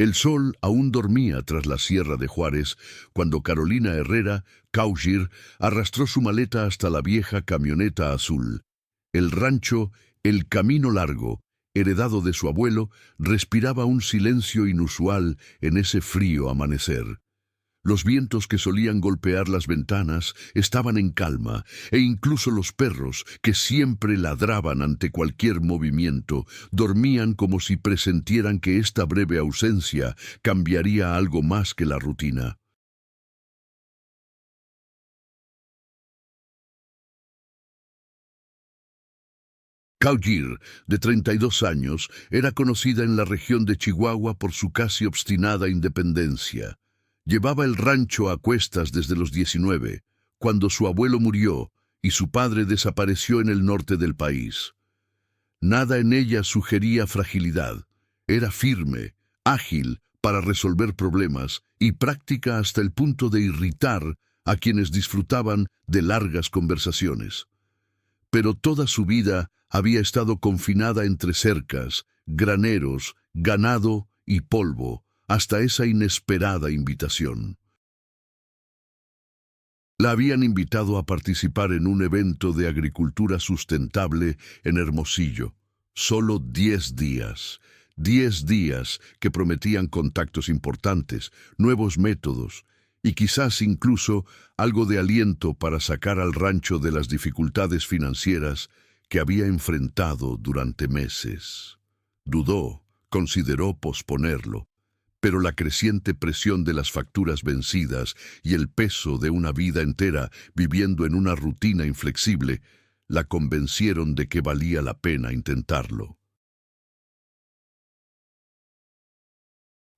El sol aún dormía tras la Sierra de Juárez cuando Carolina Herrera, Caugir, arrastró su maleta hasta la vieja camioneta azul. El rancho, el camino largo, heredado de su abuelo, respiraba un silencio inusual en ese frío amanecer. Los vientos que solían golpear las ventanas estaban en calma, e incluso los perros, que siempre ladraban ante cualquier movimiento, dormían como si presentieran que esta breve ausencia cambiaría algo más que la rutina. Caugir, de 32 años, era conocida en la región de Chihuahua por su casi obstinada independencia. Llevaba el rancho a cuestas desde los 19, cuando su abuelo murió y su padre desapareció en el norte del país. Nada en ella sugería fragilidad. Era firme, ágil para resolver problemas y práctica hasta el punto de irritar a quienes disfrutaban de largas conversaciones. Pero toda su vida había estado confinada entre cercas, graneros, ganado y polvo, hasta esa inesperada invitación. La habían invitado a participar en un evento de agricultura sustentable en Hermosillo. Solo 10 días. 10 días que prometían contactos importantes, nuevos métodos y quizás incluso algo de aliento para sacar al rancho de las dificultades financieras que había enfrentado durante meses. Dudó, consideró posponerlo, pero la creciente presión de las facturas vencidas y el peso de una vida entera viviendo en una rutina inflexible la convencieron de que valía la pena intentarlo.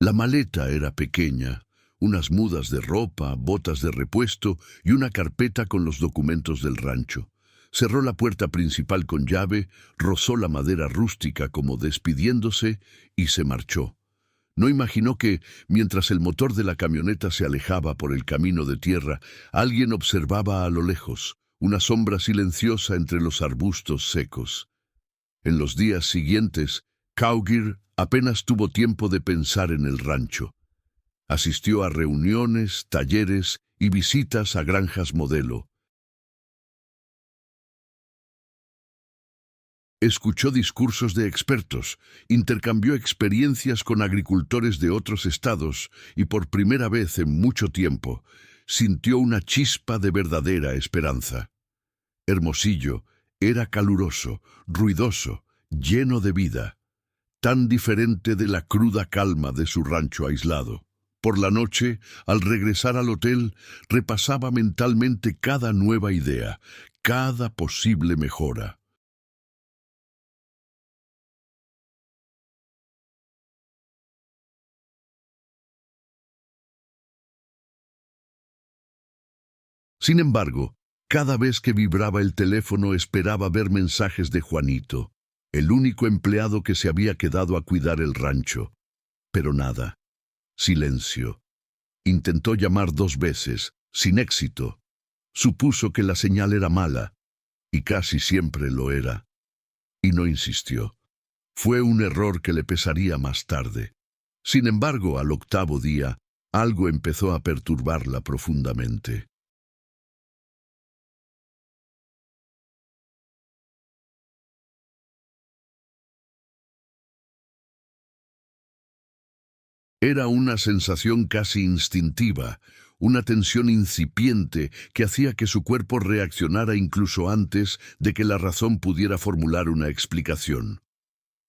La maleta era pequeña, unas mudas de ropa, botas de repuesto y una carpeta con los documentos del rancho. Cerró la puerta principal con llave, rozó la madera rústica como despidiéndose y se marchó. No imaginó que, mientras el motor de la camioneta se alejaba por el camino de tierra, alguien observaba a lo lejos, una sombra silenciosa entre los arbustos secos. En los días siguientes, Caugir apenas tuvo tiempo de pensar en el rancho. Asistió a reuniones, talleres y visitas a granjas modelo. Escuchó discursos de expertos, intercambió experiencias con agricultores de otros estados y por primera vez en mucho tiempo sintió una chispa de verdadera esperanza. Hermosillo era caluroso, ruidoso, lleno de vida, tan diferente de la cruda calma de su rancho aislado. Por la noche, al regresar al hotel, repasaba mentalmente cada nueva idea, cada posible mejora. Sin embargo, cada vez que vibraba el teléfono esperaba ver mensajes de Juanito, el único empleado que se había quedado a cuidar el rancho. Pero nada. Silencio. Intentó llamar 2 veces, sin éxito. Supuso que la señal era mala, y casi siempre lo era. Y no insistió. Fue un error que le pesaría más tarde. Sin embargo, al 8.º día, algo empezó a perturbarla profundamente. Era una sensación casi instintiva, una tensión incipiente que hacía que su cuerpo reaccionara incluso antes de que la razón pudiera formular una explicación.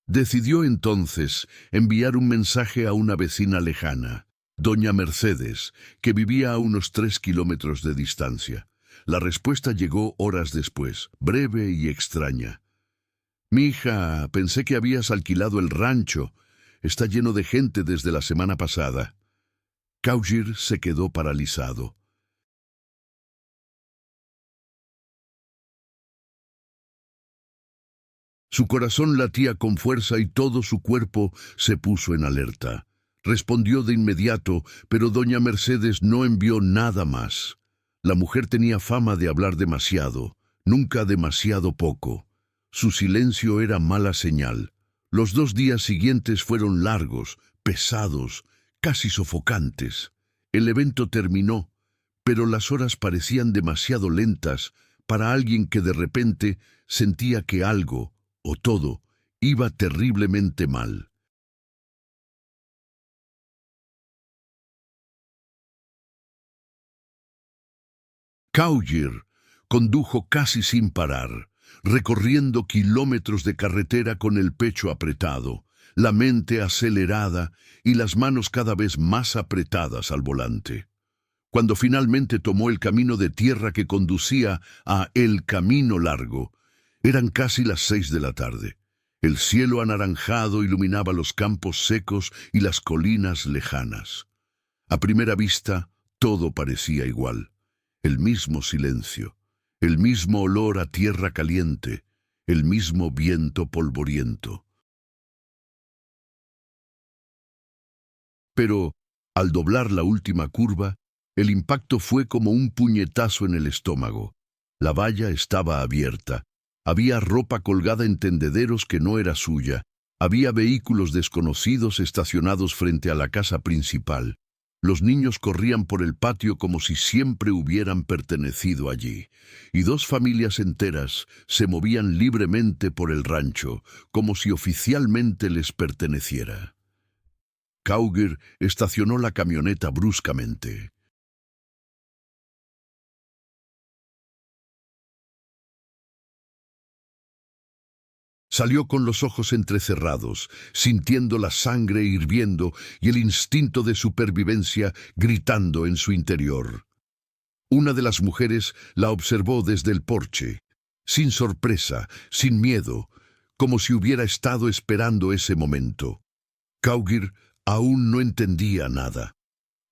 Decidió entonces enviar un mensaje a una vecina lejana, doña Mercedes, que vivía a unos 3 kilómetros de distancia. La respuesta llegó horas después, breve y extraña. «Mija, pensé que habías alquilado el rancho. Está lleno de gente desde la semana pasada». Caugir se quedó paralizado. Su corazón latía con fuerza y todo su cuerpo se puso en alerta. Respondió de inmediato, pero doña Mercedes no envió nada más. La mujer tenía fama de hablar demasiado, nunca demasiado poco. Su silencio era mala señal. Los 2 días siguientes fueron largos, pesados, casi sofocantes. El evento terminó, pero las horas parecían demasiado lentas para alguien que de repente sentía que algo, o todo, iba terriblemente mal. Cowger condujo casi sin parar, recorriendo kilómetros de carretera con el pecho apretado, la mente acelerada y las manos cada vez más apretadas al volante. Cuando finalmente tomó el camino de tierra que conducía a El Camino Largo, eran casi las 6 de la tarde. El cielo anaranjado iluminaba los campos secos y las colinas lejanas. A primera vista, todo parecía igual. El mismo silencio, el mismo olor a tierra caliente, el mismo viento polvoriento. Pero, al doblar la última curva, el impacto fue como un puñetazo en el estómago. La valla estaba abierta. Había ropa colgada en tendederos que no era suya. Había vehículos desconocidos estacionados frente a la casa principal. Los niños corrían por el patio como si siempre hubieran pertenecido allí, y dos familias enteras se movían libremente por el rancho, como si oficialmente les perteneciera. Cowger estacionó la camioneta bruscamente. Salió con los ojos entrecerrados, sintiendo la sangre hirviendo y el instinto de supervivencia gritando en su interior. Una de las mujeres la observó desde el porche, sin sorpresa, sin miedo, como si hubiera estado esperando ese momento. Cowger aún no entendía nada,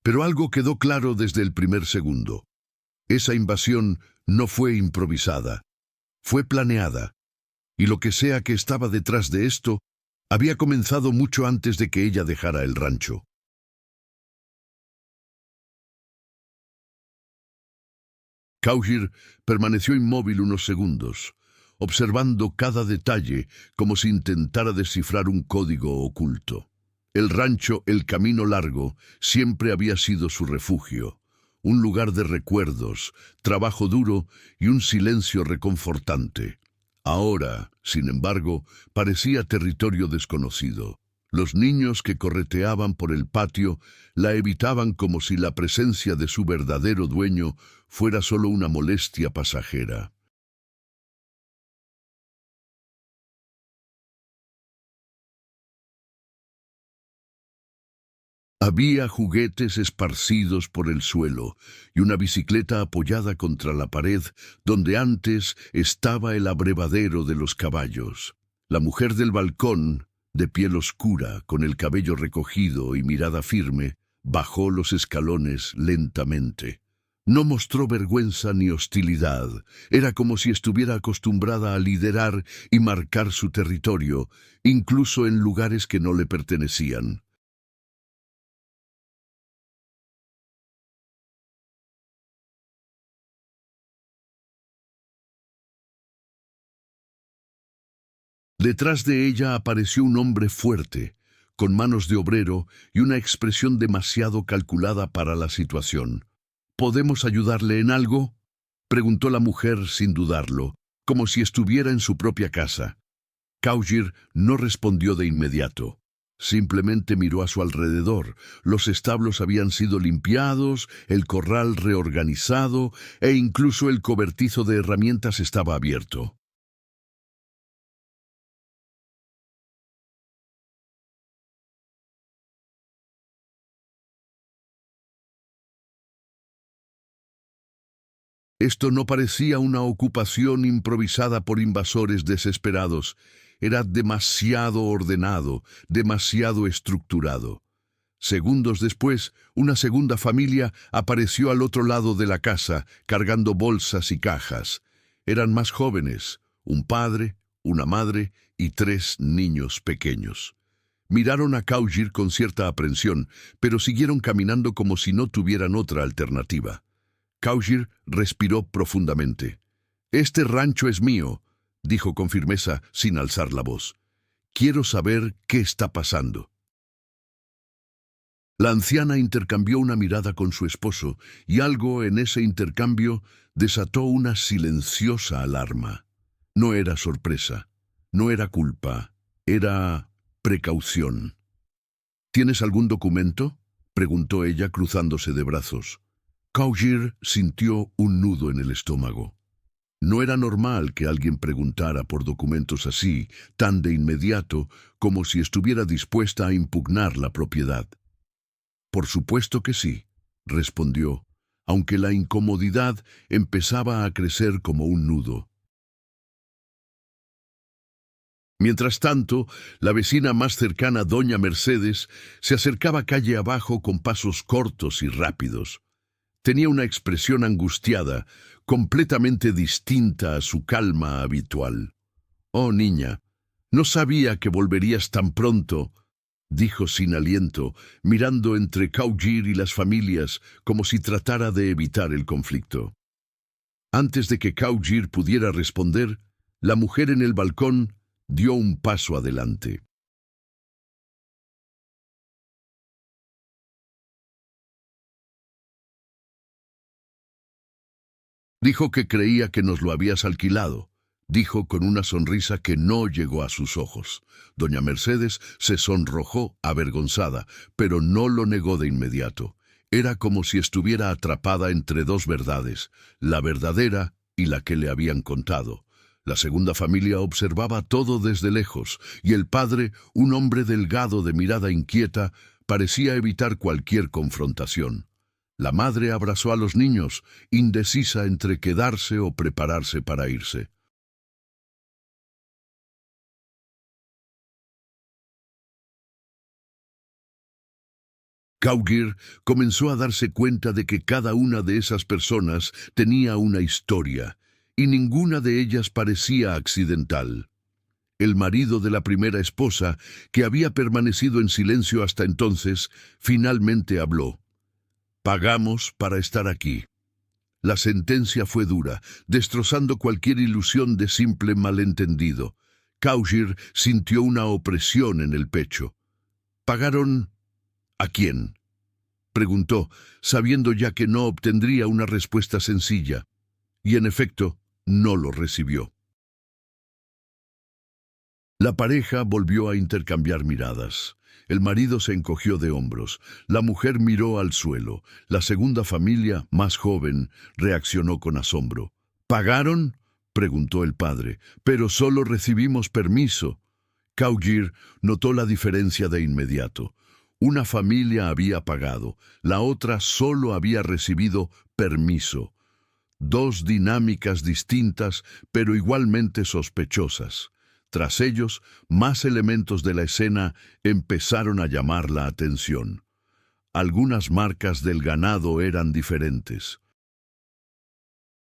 pero algo quedó claro desde el primer segundo. Esa invasión no fue improvisada, fue planeada. Y lo que sea que estaba detrás de esto, había comenzado mucho antes de que ella dejara el rancho. Cowger permaneció inmóvil unos segundos, observando cada detalle como si intentara descifrar un código oculto. El rancho El Camino Largo siempre había sido su refugio, un lugar de recuerdos, trabajo duro y un silencio reconfortante. Ahora, sin embargo, parecía territorio desconocido. Los niños que correteaban por el patio la evitaban como si la presencia de su verdadero dueño fuera solo una molestia pasajera. Había juguetes esparcidos por el suelo y una bicicleta apoyada contra la pared donde antes estaba el abrevadero de los caballos. La mujer del balcón, de piel oscura, con el cabello recogido y mirada firme, bajó los escalones lentamente. No mostró vergüenza ni hostilidad. Era como si estuviera acostumbrada a liderar y marcar su territorio, incluso en lugares que no le pertenecían. Detrás de ella apareció un hombre fuerte, con manos de obrero y una expresión demasiado calculada para la situación. ¿Podemos ayudarle en algo?, preguntó la mujer sin dudarlo, como si estuviera en su propia casa. Cowger no respondió de inmediato. Simplemente miró a su alrededor. Los establos habían sido limpiados, el corral reorganizado e incluso el cobertizo de herramientas estaba abierto. Esto no parecía una ocupación improvisada por invasores desesperados. Era demasiado ordenado, demasiado estructurado. Segundos después, una segunda familia apareció al otro lado de la casa, cargando bolsas y cajas. Eran más jóvenes, un padre, una madre y tres niños pequeños. Miraron a Cowger con cierta aprensión, pero siguieron caminando como si no tuvieran otra alternativa. Cowger respiró profundamente. «Este rancho es mío», dijo con firmeza sin alzar la voz. «Quiero saber qué está pasando». La anciana intercambió una mirada con su esposo y algo en ese intercambio desató una silenciosa alarma. No era sorpresa, no era culpa, era precaución. ¿Tienes algún documento?, preguntó ella cruzándose de brazos. Cowgill sintió un nudo en el estómago. No era normal que alguien preguntara por documentos así, tan de inmediato, como si estuviera dispuesta a impugnar la propiedad. Por supuesto que sí, respondió, aunque la incomodidad empezaba a crecer como un nudo. Mientras tanto, la vecina más cercana, doña Mercedes, se acercaba calle abajo con pasos cortos y rápidos. Tenía una expresión angustiada, completamente distinta a su calma habitual. «Oh, niña, no sabía que volverías tan pronto», dijo sin aliento, mirando entre Cowgill y las familias como si tratara de evitar el conflicto. Antes de que Cowgill pudiera responder, la mujer en el balcón dio un paso adelante. Dijo que creía que nos lo habías alquilado, dijo con una sonrisa que no llegó a sus ojos. Doña Mercedes se sonrojó avergonzada, pero no lo negó de inmediato. Era como si estuviera atrapada entre dos verdades, la verdadera y la que le habían contado. La segunda familia observaba todo desde lejos, y el padre, un hombre delgado de mirada inquieta, parecía evitar cualquier confrontación. La madre abrazó a los niños, indecisa entre quedarse o prepararse para irse. Cowgill comenzó a darse cuenta de que cada una de esas personas tenía una historia, y ninguna de ellas parecía accidental. El marido de la primera esposa, que había permanecido en silencio hasta entonces, finalmente habló. «Pagamos para estar aquí». La sentencia fue dura, destrozando cualquier ilusión de simple malentendido. Cowgill sintió una opresión en el pecho. «¿Pagaron a quién?», preguntó, sabiendo ya que no obtendría una respuesta sencilla. Y en efecto, no lo recibió. La pareja volvió a intercambiar miradas. El marido se encogió de hombros. La mujer miró al suelo. La segunda familia, más joven, reaccionó con asombro. «¿Pagaron?», preguntó el padre. «Pero solo recibimos permiso». Cowgill notó la diferencia de inmediato. Una familia había pagado, la otra solo había recibido permiso. Dos dinámicas distintas, pero igualmente sospechosas. Tras ellos, más elementos de la escena empezaron a llamar la atención. Algunas marcas del ganado eran diferentes.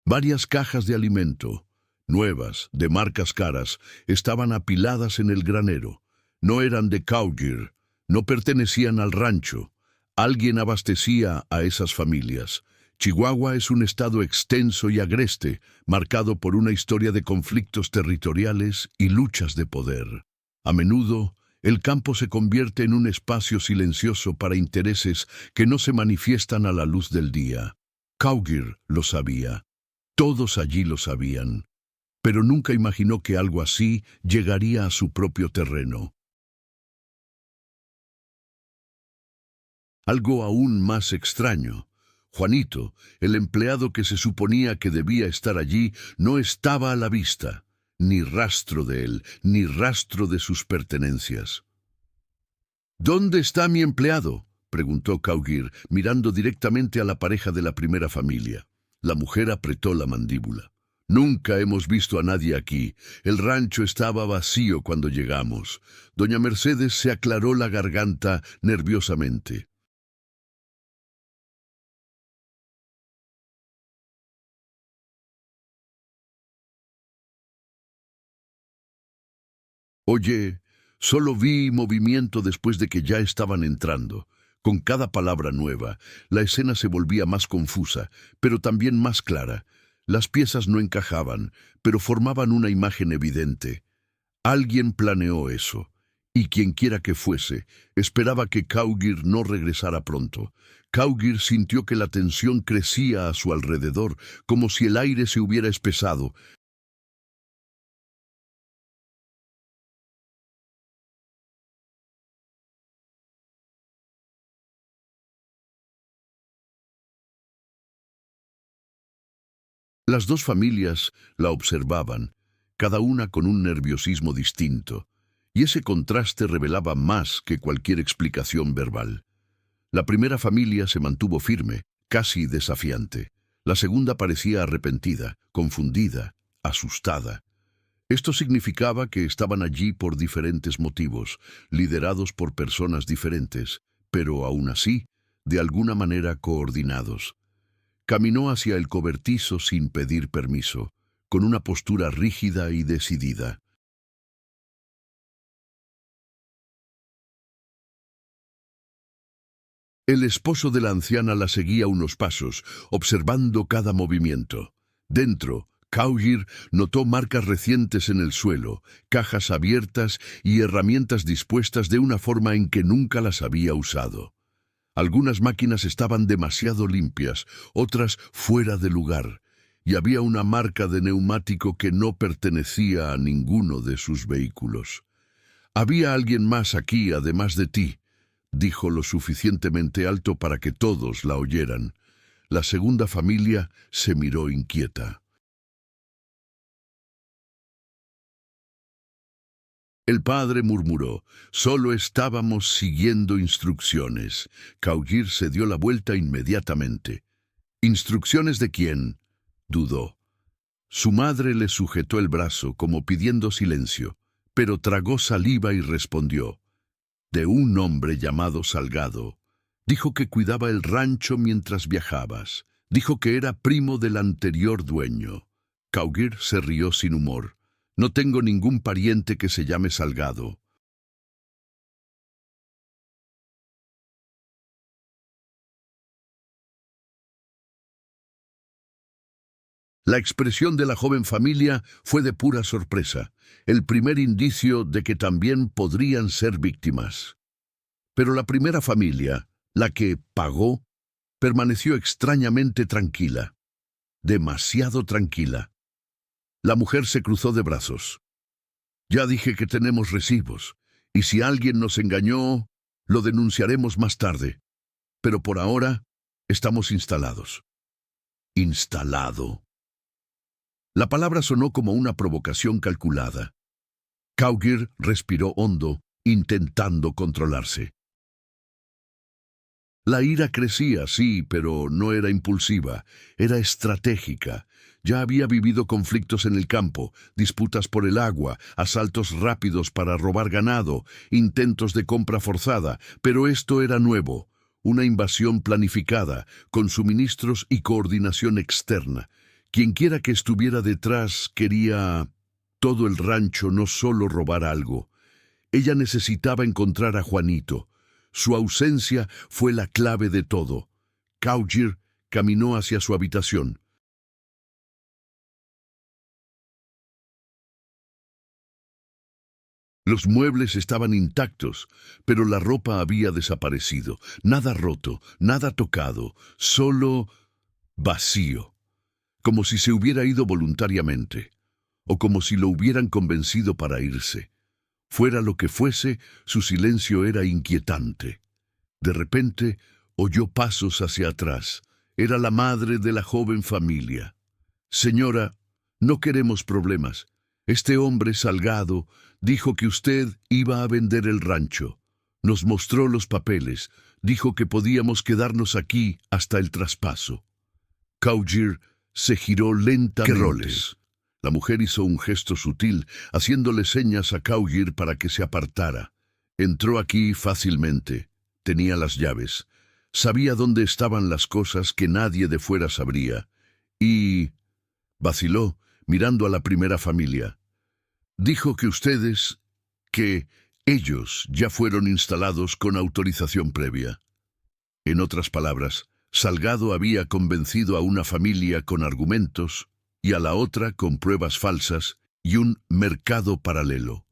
Varias cajas de alimento, nuevas, de marcas caras, estaban apiladas en el granero. No eran de Cowgill, no pertenecían al rancho. Alguien abastecía a esas familias. Chihuahua es un estado extenso y agreste, marcado por una historia de conflictos territoriales y luchas de poder. A menudo, el campo se convierte en un espacio silencioso para intereses que no se manifiestan a la luz del día. Cowgill lo sabía. Todos allí lo sabían. Pero nunca imaginó que algo así llegaría a su propio terreno. Algo aún más extraño. Juanito, el empleado que se suponía que debía estar allí, no estaba a la vista. Ni rastro de él, ni rastro de sus pertenencias. «¿Dónde está mi empleado?», preguntó Cowgill, mirando directamente a la pareja de la primera familia. La mujer apretó la mandíbula. «Nunca hemos visto a nadie aquí. El rancho estaba vacío cuando llegamos». Doña Mercedes se aclaró la garganta nerviosamente. «Oye, solo vi movimiento después de que ya estaban entrando». Con cada palabra nueva, la escena se volvía más confusa, pero también más clara. Las piezas no encajaban, pero formaban una imagen evidente. Alguien planeó eso. Y quienquiera que fuese, esperaba que Cowgir no regresara pronto. Cowgir sintió que la tensión crecía a su alrededor, como si el aire se hubiera espesado. Las dos familias la observaban, cada una con un nerviosismo distinto, y ese contraste revelaba más que cualquier explicación verbal. La primera familia se mantuvo firme, casi desafiante. La segunda parecía arrepentida, confundida, asustada. Esto significaba que estaban allí por diferentes motivos, liderados por personas diferentes, pero aún así, de alguna manera coordinados. Caminó hacia el cobertizo sin pedir permiso, con una postura rígida y decidida. El esposo de la anciana la seguía unos pasos, observando cada movimiento. Dentro, Cowgir notó marcas recientes en el suelo, cajas abiertas y herramientas dispuestas de una forma en que nunca las había usado. Algunas máquinas estaban demasiado limpias, otras fuera de lugar, y había una marca de neumático que no pertenecía a ninguno de sus vehículos. «Había alguien más aquí además de ti», dijo lo suficientemente alto para que todos la oyeran. La segunda familia se miró inquieta. El padre murmuró, «Solo estábamos siguiendo instrucciones». Cowgir se dio la vuelta inmediatamente. «¿Instrucciones de quién?», dudó. Su madre le sujetó el brazo como pidiendo silencio, pero tragó saliva y respondió, «De un hombre llamado Salgado. Dijo que cuidaba el rancho mientras viajabas. Dijo que era primo del anterior dueño». Cowgir se rió sin humor. «No tengo ningún pariente que se llame Salgado». La expresión de la joven familia fue de pura sorpresa, el primer indicio de que también podrían ser víctimas. Pero la primera familia, la que pagó, permaneció extrañamente tranquila, demasiado tranquila. La mujer se cruzó de brazos. «Ya dije que tenemos recibos, y si alguien nos engañó, lo denunciaremos más tarde. Pero por ahora, estamos instalados». «Instalado». La palabra sonó como una provocación calculada. Cowgir respiró hondo, intentando controlarse. La ira crecía, sí, pero no era impulsiva, era estratégica. Ya había vivido conflictos en el campo, disputas por el agua, asaltos rápidos para robar ganado, intentos de compra forzada, pero esto era nuevo, una invasión planificada, con suministros y coordinación externa. Quienquiera que estuviera detrás quería todo el rancho, no solo robar algo. Ella necesitaba encontrar a Juanito. Su ausencia fue la clave de todo. Cowgir caminó hacia su habitación. Los muebles estaban intactos, pero la ropa había desaparecido. Nada roto, nada tocado, solo vacío. Como si se hubiera ido voluntariamente, o como si lo hubieran convencido para irse. Fuera lo que fuese, su silencio era inquietante. De repente, oyó pasos hacia atrás. Era la madre de la joven familia. «Señora, no queremos problemas. Este hombre Salgado dijo que usted iba a vender el rancho. Nos mostró los papeles. Dijo que podíamos quedarnos aquí hasta el traspaso». Cowgir se giró lentamente. «¿Qué roles?». La mujer hizo un gesto sutil, haciéndole señas a Cowgir para que se apartara. Entró aquí fácilmente. Tenía las llaves. Sabía dónde estaban las cosas que nadie de fuera sabría. Y vaciló, mirando a la primera familia. «Dijo que ellos ya fueron instalados con autorización previa». En otras palabras, Salgado había convencido a una familia con argumentos y a la otra con pruebas falsas y un mercado paralelo.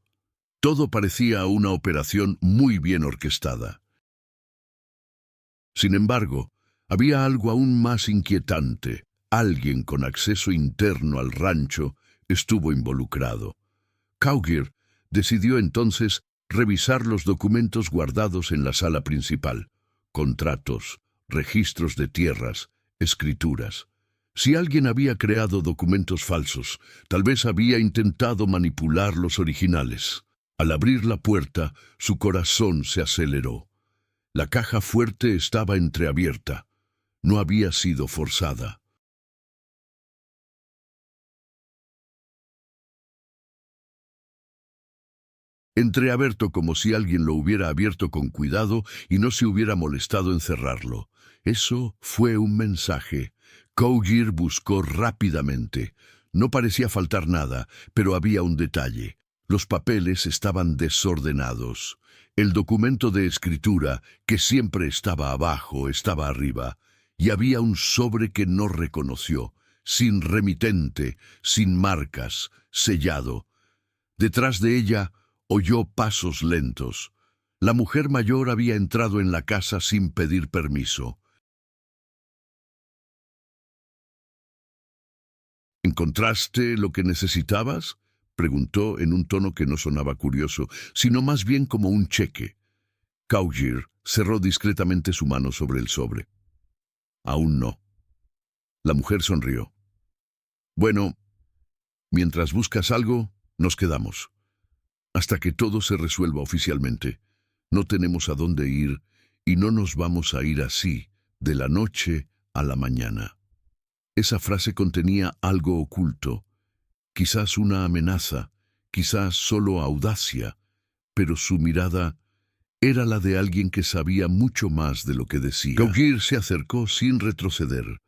Todo parecía una operación muy bien orquestada. Sin embargo, había algo aún más inquietante. Alguien con acceso interno al rancho estuvo involucrado. Cowgill decidió entonces revisar los documentos guardados en la sala principal: contratos, registros de tierras, escrituras. Si alguien había creado documentos falsos, tal vez había intentado manipular los originales. Al abrir la puerta, su corazón se aceleró. La caja fuerte estaba entreabierta. No había sido forzada. Entreabierto como si alguien lo hubiera abierto con cuidado y no se hubiera molestado en cerrarlo. Eso fue un mensaje. Cowgill buscó rápidamente. No parecía faltar nada, pero había un detalle. Los papeles estaban desordenados. El documento de escritura, que siempre estaba abajo, estaba arriba, y había un sobre que no reconoció, sin remitente, sin marcas, sellado. Detrás de ella oyó pasos lentos. La mujer mayor había entrado en la casa sin pedir permiso. ¿Encontraste lo que necesitabas?, preguntó en un tono que no sonaba curioso, sino más bien como un cheque. Cowgill cerró discretamente su mano sobre el sobre. Aún no. La mujer sonrió. Bueno, mientras buscas algo, nos quedamos. Hasta que todo se resuelva oficialmente. No tenemos a dónde ir y no nos vamos a ir así, de la noche a la mañana. Esa frase contenía algo oculto, quizás una amenaza, quizás solo audacia, pero su mirada era la de alguien que sabía mucho más de lo que decía. Cowgill se acercó sin retroceder.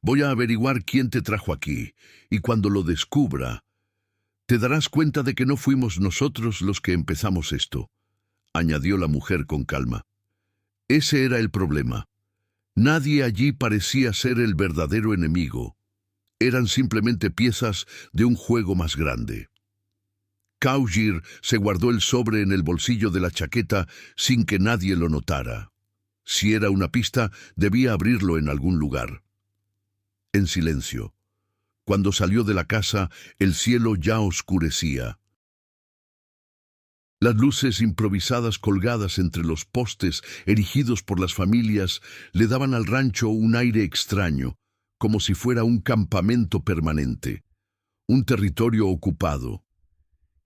Voy a averiguar quién te trajo aquí, y cuando lo descubra, te darás cuenta de que no fuimos nosotros los que empezamos esto, añadió la mujer con calma. Ese era el problema. Nadie allí parecía ser el verdadero enemigo. Eran simplemente piezas de un juego más grande. Cowgill se guardó el sobre en el bolsillo de la chaqueta sin que nadie lo notara. Si era una pista, debía abrirlo en algún lugar. En silencio. Cuando salió de la casa, el cielo ya oscurecía. Las luces improvisadas colgadas entre los postes erigidos por las familias le daban al rancho un aire extraño, como si fuera un campamento permanente, un territorio ocupado.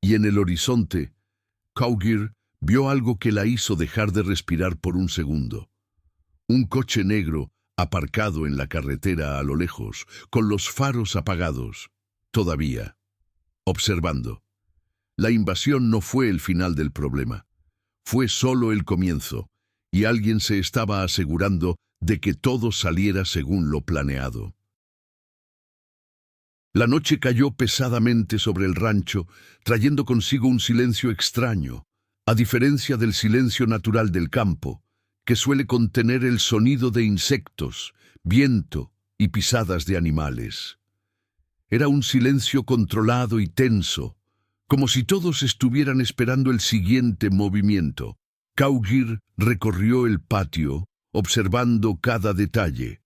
Y en el horizonte, Cowgill vio algo que la hizo dejar de respirar por un segundo. Un coche negro aparcado en la carretera a lo lejos, con los faros apagados, todavía, observando. La invasión no fue el final del problema, fue solo el comienzo, y alguien se estaba asegurando de que todo saliera según lo planeado. La noche cayó pesadamente sobre el rancho, trayendo consigo un silencio extraño, a diferencia del silencio natural del campo, que suele contener el sonido de insectos, viento y pisadas de animales. Era un silencio controlado y tenso, como si todos estuvieran esperando el siguiente movimiento. Cowgill recorrió el patio, observando cada detalle.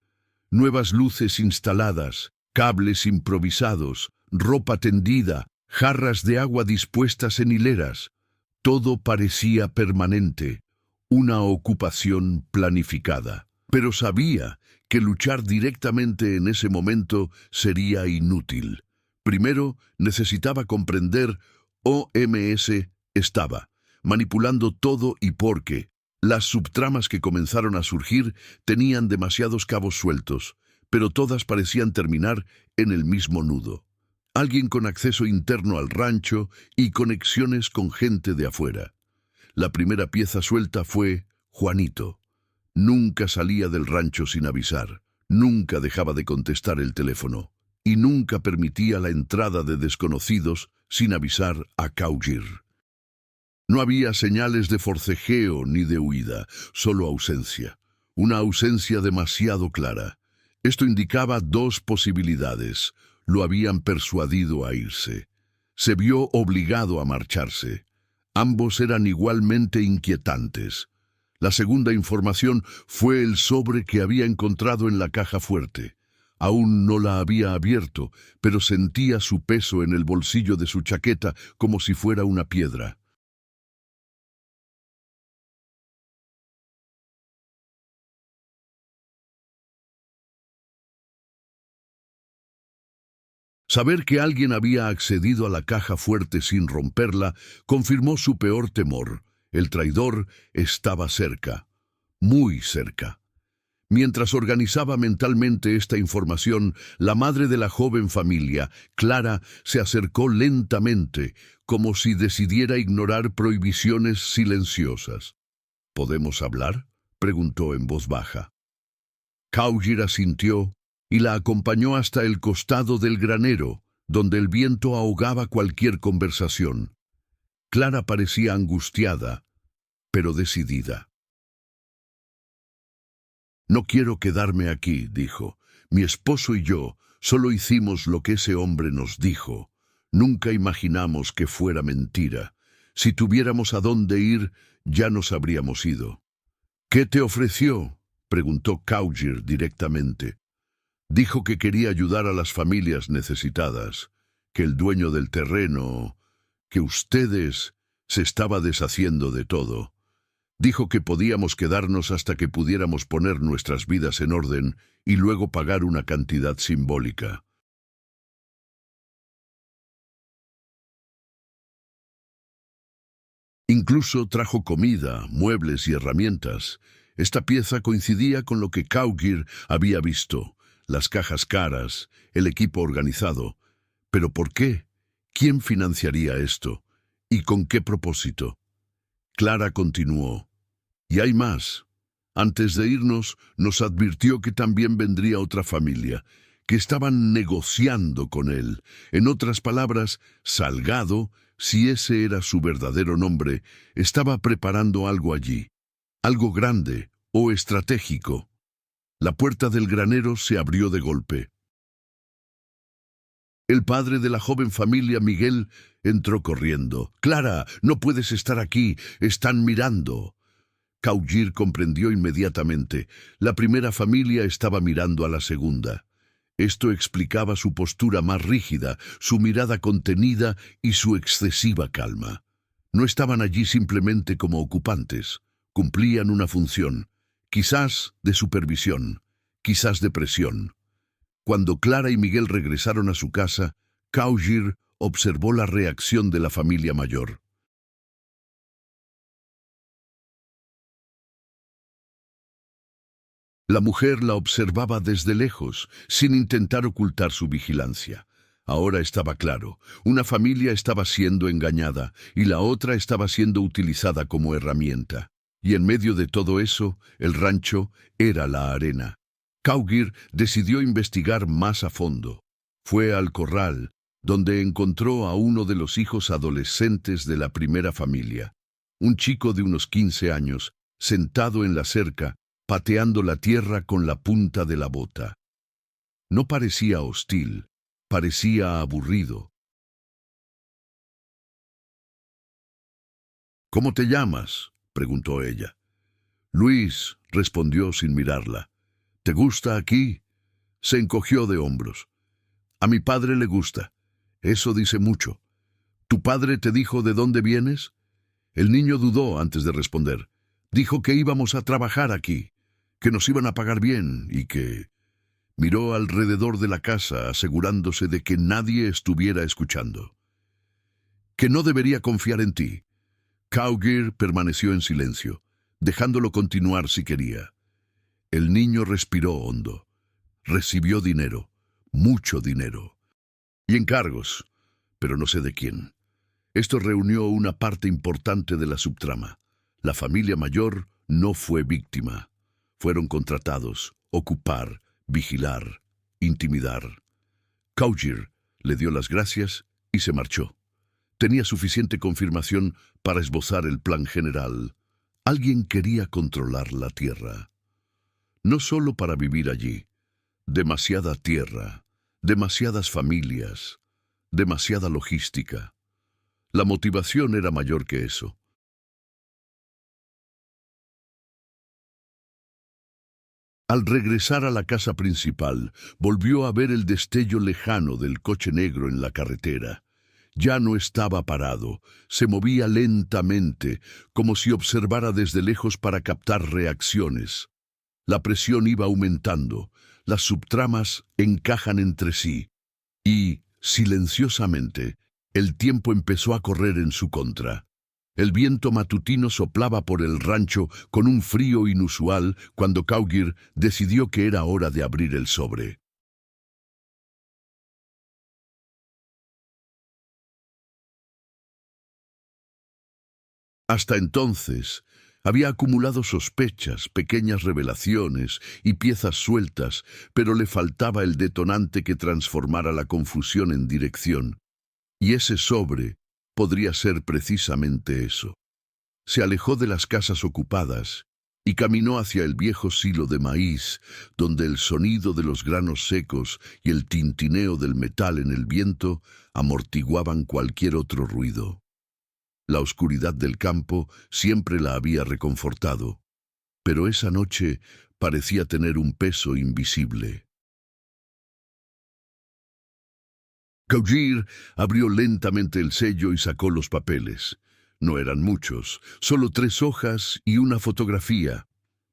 Nuevas luces instaladas, cables improvisados, ropa tendida, jarras de agua dispuestas en hileras. Todo parecía permanente, una ocupación planificada. Pero sabía que luchar directamente en ese momento sería inútil. Primero, necesitaba comprender OMS estaba manipulando todo y porque las subtramas que comenzaron a surgir tenían demasiados cabos sueltos, pero todas parecían terminar en el mismo nudo. Alguien con acceso interno al rancho y conexiones con gente de afuera. La primera pieza suelta fue Juanito. Nunca salía del rancho sin avisar, nunca dejaba de contestar el teléfono y nunca permitía la entrada de desconocidos sin avisar a Cowgill. No había señales de forcejeo ni de huida, solo ausencia. Una ausencia demasiado clara. Esto indicaba dos posibilidades. Lo habían persuadido a irse. Se vio obligado a marcharse. Ambos eran igualmente inquietantes. La segunda información fue el sobre que había encontrado en la caja fuerte. Aún no la había abierto, pero sentía su peso en el bolsillo de su chaqueta como si fuera una piedra. Saber que alguien había accedido a la caja fuerte sin romperla confirmó su peor temor. El traidor estaba cerca, muy cerca. Mientras organizaba mentalmente esta información, la madre de la joven familia, Clara, se acercó lentamente, como si decidiera ignorar prohibiciones silenciosas. ¿Podemos hablar?, preguntó en voz baja. Caugir asintió y la acompañó hasta el costado del granero, donde el viento ahogaba cualquier conversación. Clara parecía angustiada, pero decidida. «No quiero quedarme aquí», dijo. «Mi esposo y yo solo hicimos lo que ese hombre nos dijo. Nunca imaginamos que fuera mentira. Si tuviéramos a dónde ir, ya nos habríamos ido». «¿Qué te ofreció?», preguntó Caugir directamente. «Dijo que quería ayudar a las familias necesitadas, que el dueño del terreno, que ustedes se estaba deshaciendo de todo. Dijo que podíamos quedarnos hasta que pudiéramos poner nuestras vidas en orden y luego pagar una cantidad simbólica». Incluso trajo comida, muebles y herramientas. Esta pieza coincidía con lo que Caugir había visto: las cajas caras, el equipo organizado. ¿Pero por qué? ¿Quién financiaría esto? ¿Y con qué propósito? Clara continuó. «Y hay más. Antes de irnos, nos advirtió que también vendría otra familia, que estaban negociando con él. En otras palabras, Salgado, si ese era su verdadero nombre, estaba preparando algo allí, algo grande o estratégico». La puerta del granero se abrió de golpe. El padre de la joven familia, Miguel, entró corriendo. «Clara, no puedes estar aquí, están mirando». Caugir comprendió inmediatamente. La primera familia estaba mirando a la segunda. Esto explicaba su postura más rígida, su mirada contenida y su excesiva calma. No estaban allí simplemente como ocupantes. Cumplían una función, quizás de supervisión, quizás de presión. Cuando Clara y Miguel regresaron a su casa, Caugir observó la reacción de la familia mayor. La mujer la observaba desde lejos, sin intentar ocultar su vigilancia. Ahora estaba claro, una familia estaba siendo engañada y la otra estaba siendo utilizada como herramienta. Y en medio de todo eso, el rancho era la arena. Caugir decidió investigar más a fondo. Fue al corral, donde encontró a uno de los hijos adolescentes de la primera familia, un chico de unos 15 años, sentado en la cerca, pateando la tierra con la punta de la bota. No parecía hostil, parecía aburrido. «¿Cómo te llamas?», preguntó ella. «Luis», respondió sin mirarla. «¿Te gusta aquí?». Se encogió de hombros. «A mi padre le gusta. Eso dice mucho. ¿Tu padre te dijo de dónde vienes?». El niño dudó antes de responder. «Dijo que íbamos a trabajar aquí, que nos iban a pagar bien y que...». Miró alrededor de la casa, asegurándose de que nadie estuviera escuchando. «Que no debería confiar en ti». Caugir permaneció en silencio, dejándolo continuar si quería. El niño respiró hondo. Recibió dinero, mucho dinero. Y encargos, pero no sé de quién. Esto reunió una parte importante de la subtrama. La familia mayor no fue víctima. Fueron contratados, ocupar, vigilar, intimidar. Caugir le dio las gracias y se marchó. Tenía suficiente confirmación para esbozar el plan general. Alguien quería controlar la tierra. No solo para vivir allí. Demasiada tierra, demasiadas familias, demasiada logística. La motivación era mayor que eso. Al regresar a la casa principal, volvió a ver el destello lejano del coche negro en la carretera. Ya no estaba parado, se movía lentamente, como si observara desde lejos para captar reacciones. La presión iba aumentando, las subtramas encajan entre sí, y, silenciosamente, el tiempo empezó a correr en su contra. El viento matutino soplaba por el rancho con un frío inusual cuando Cowgir decidió que era hora de abrir el sobre. Hasta entonces, había acumulado sospechas, pequeñas revelaciones y piezas sueltas, pero le faltaba el detonante que transformara la confusión en dirección. Y ese sobre podría ser precisamente eso. Se alejó de las casas ocupadas y caminó hacia el viejo silo de maíz, donde el sonido de los granos secos y el tintineo del metal en el viento amortiguaban cualquier otro ruido. La oscuridad del campo siempre la había reconfortado, pero esa noche parecía tener un peso invisible. Cowgir abrió lentamente el sello y sacó los papeles. No eran muchos, solo 3 hojas y una fotografía,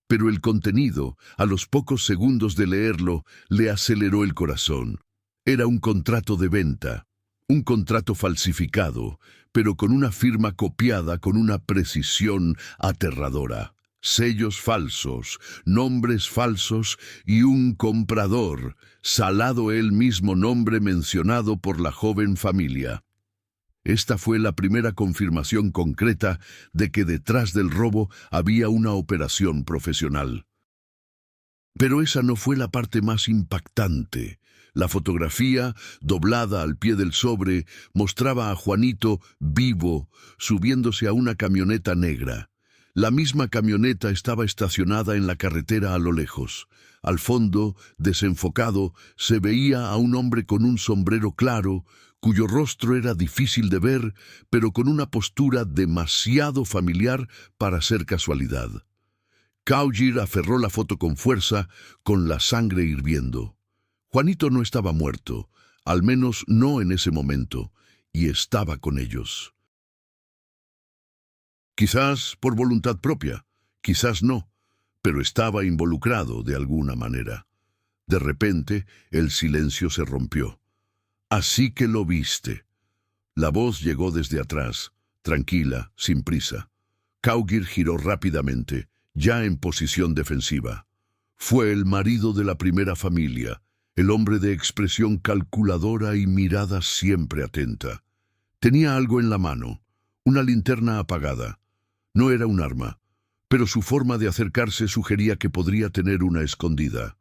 pero el contenido, a los pocos segundos de leerlo, le aceleró el corazón. Era un contrato de venta, un contrato falsificado, pero con una firma copiada con una precisión aterradora. Sellos falsos, nombres falsos y un comprador, salado el mismo nombre mencionado por la joven familia. Esta fue la primera confirmación concreta de que detrás del robo había una operación profesional. Pero esa no fue la parte más impactante. La fotografía, doblada al pie del sobre, mostraba a Juanito vivo, subiéndose a una camioneta negra. La misma camioneta estaba estacionada en la carretera a lo lejos. Al fondo, desenfocado, se veía a un hombre con un sombrero claro, cuyo rostro era difícil de ver, pero con una postura demasiado familiar para ser casualidad. Cowgir aferró la foto con fuerza, con la sangre hirviendo. Juanito no estaba muerto, al menos no en ese momento, y estaba con ellos. Quizás por voluntad propia, quizás no, pero estaba involucrado de alguna manera. De repente, el silencio se rompió. Así que lo viste. La voz llegó desde atrás, tranquila, sin prisa. Cowgir giró rápidamente, ya en posición defensiva. Fue el marido de la primera familia, el hombre de expresión calculadora y mirada siempre atenta. Tenía algo en la mano, una linterna apagada. No era un arma, pero su forma de acercarse sugería que podría tener una escondida.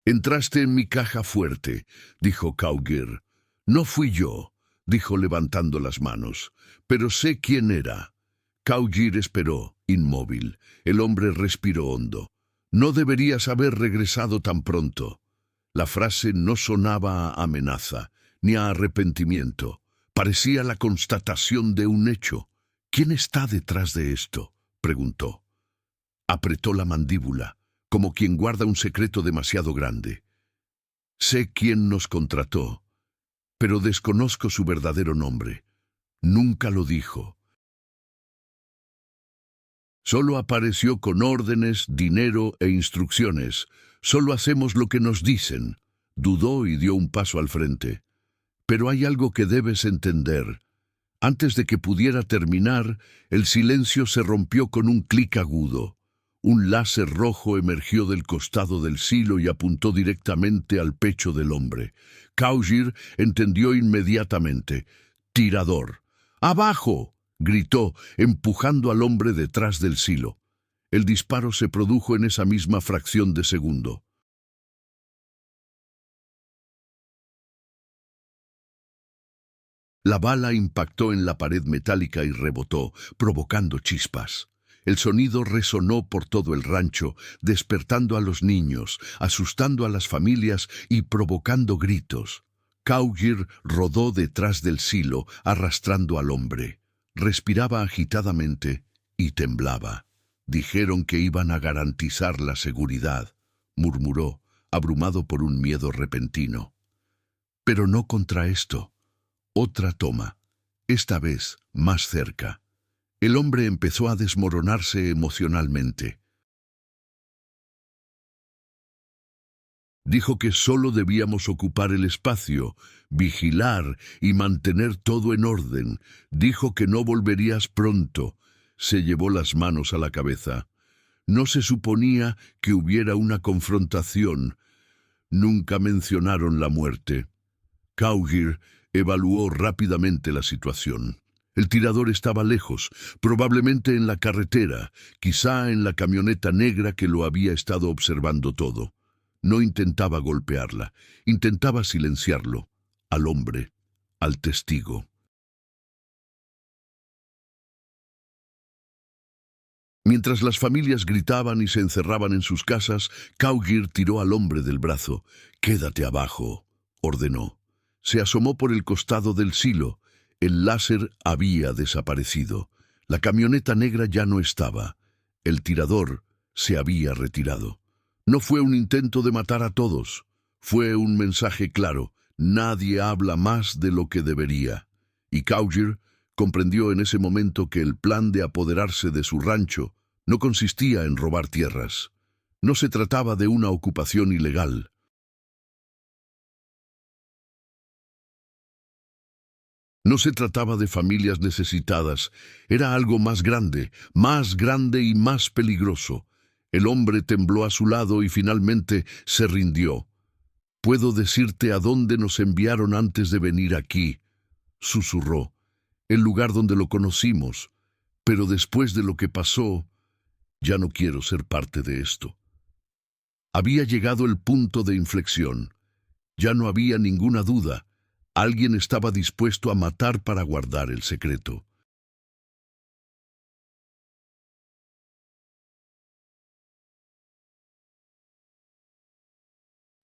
«Entraste en mi caja fuerte», dijo Cowgir. «No fui yo», dijo levantando las manos, «pero sé quién era». Cowgir esperó, inmóvil. El hombre respiró hondo. «No deberías haber regresado tan pronto». La frase no sonaba a amenaza, ni a arrepentimiento. Parecía la constatación de un hecho. «¿Quién está detrás de esto?», preguntó. Apretó la mandíbula, como quien guarda un secreto demasiado grande. «Sé quién nos contrató, pero desconozco su verdadero nombre. Nunca lo dijo. Solo apareció con órdenes, dinero e instrucciones. Solo hacemos lo que nos dicen». Dudó y dio un paso al frente. «Pero hay algo que debes entender». Antes de que pudiera terminar, el silencio se rompió con un clic agudo. Un láser rojo emergió del costado del silo y apuntó directamente al pecho del hombre. Cowgir entendió inmediatamente. «Tirador». «¡Abajo!», gritó, empujando al hombre detrás del silo. El disparo se produjo en esa misma fracción de segundo. La bala impactó en la pared metálica y rebotó, provocando chispas. El sonido resonó por todo el rancho, despertando a los niños, asustando a las familias y provocando gritos. Kaugir rodó detrás del silo, arrastrando al hombre. Respiraba agitadamente y temblaba. Dijeron que iban a garantizar la seguridad, murmuró, abrumado por un miedo repentino. Pero no contra esto. Otra toma, esta vez más cerca. El hombre empezó a desmoronarse emocionalmente. Dijo que solo debíamos ocupar el espacio, vigilar y mantener todo en orden. Dijo que no volverías pronto. Se llevó las manos a la cabeza. No se suponía que hubiera una confrontación. Nunca mencionaron la muerte. Kaugir evaluó rápidamente la situación. El tirador estaba lejos, probablemente en la carretera, quizá en la camioneta negra que lo había estado observando todo. No intentaba golpearla, intentaba silenciarlo, al hombre, al testigo. Mientras las familias gritaban y se encerraban en sus casas, Kaugir tiró al hombre del brazo. «Quédate abajo», ordenó. Se asomó por el costado del silo. El láser había desaparecido. La camioneta negra ya no estaba. El tirador se había retirado. No fue un intento de matar a todos. Fue un mensaje claro. Nadie habla más de lo que debería. Y Kaugir comprendió en ese momento que el plan de apoderarse de su rancho no consistía en robar tierras. No se trataba de una ocupación ilegal. No se trataba de familias necesitadas. Era algo más grande y más peligroso. El hombre tembló a su lado y finalmente se rindió. «Puedo decirte a dónde nos enviaron antes de venir aquí», susurró. «El lugar donde lo conocimos. Pero después de lo que pasó, ya no quiero ser parte de esto». Había llegado el punto de inflexión. Ya no había ninguna duda. Alguien estaba dispuesto a matar para guardar el secreto.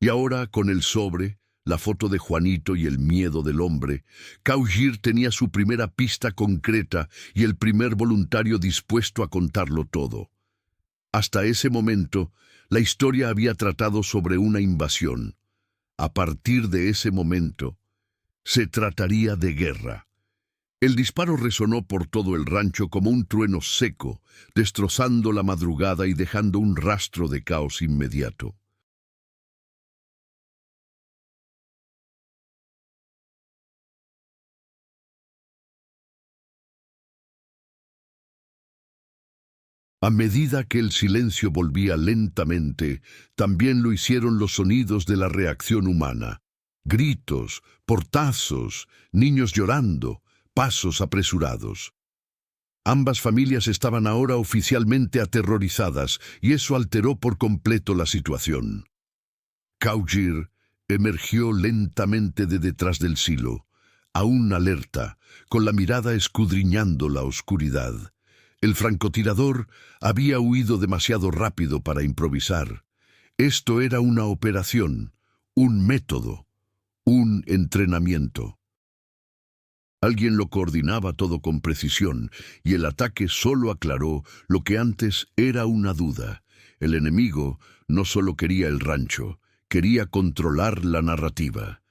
Y ahora, con el sobre, la foto de Juanito y el miedo del hombre, Kaugir tenía su primera pista concreta y el primer voluntario dispuesto a contarlo todo. Hasta ese momento, la historia había tratado sobre una invasión. A partir de ese momento, se trataría de guerra. El disparo resonó por todo el rancho como un trueno seco, destrozando la madrugada y dejando un rastro de caos inmediato. A medida que el silencio volvía lentamente, también lo hicieron los sonidos de la reacción humana. Gritos, portazos, niños llorando, pasos apresurados. Ambas familias estaban ahora oficialmente aterrorizadas y eso alteró por completo la situación. Kaugir emergió lentamente de detrás del silo, aún alerta, con la mirada escudriñando la oscuridad. El francotirador había huido demasiado rápido para improvisar. Esto era una operación, un método, un entrenamiento. Alguien lo coordinaba todo con precisión, y el ataque solo aclaró lo que antes era una duda. El enemigo no solo quería el rancho, quería controlar la narrativa.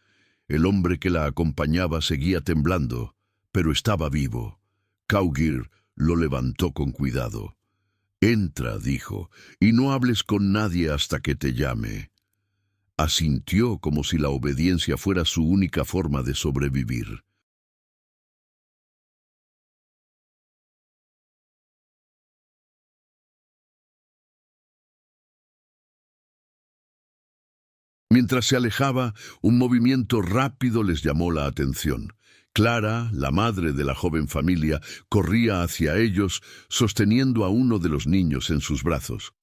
El hombre que la acompañaba seguía temblando, pero estaba vivo. Kaugir lo levantó con cuidado. «Entra», dijo, «y no hables con nadie hasta que te llame». Asintió como si la obediencia fuera su única forma de sobrevivir. Mientras se alejaba, un movimiento rápido les llamó la atención. Clara, la madre de la joven familia, corría hacia ellos, sosteniendo a uno de los niños en sus brazos.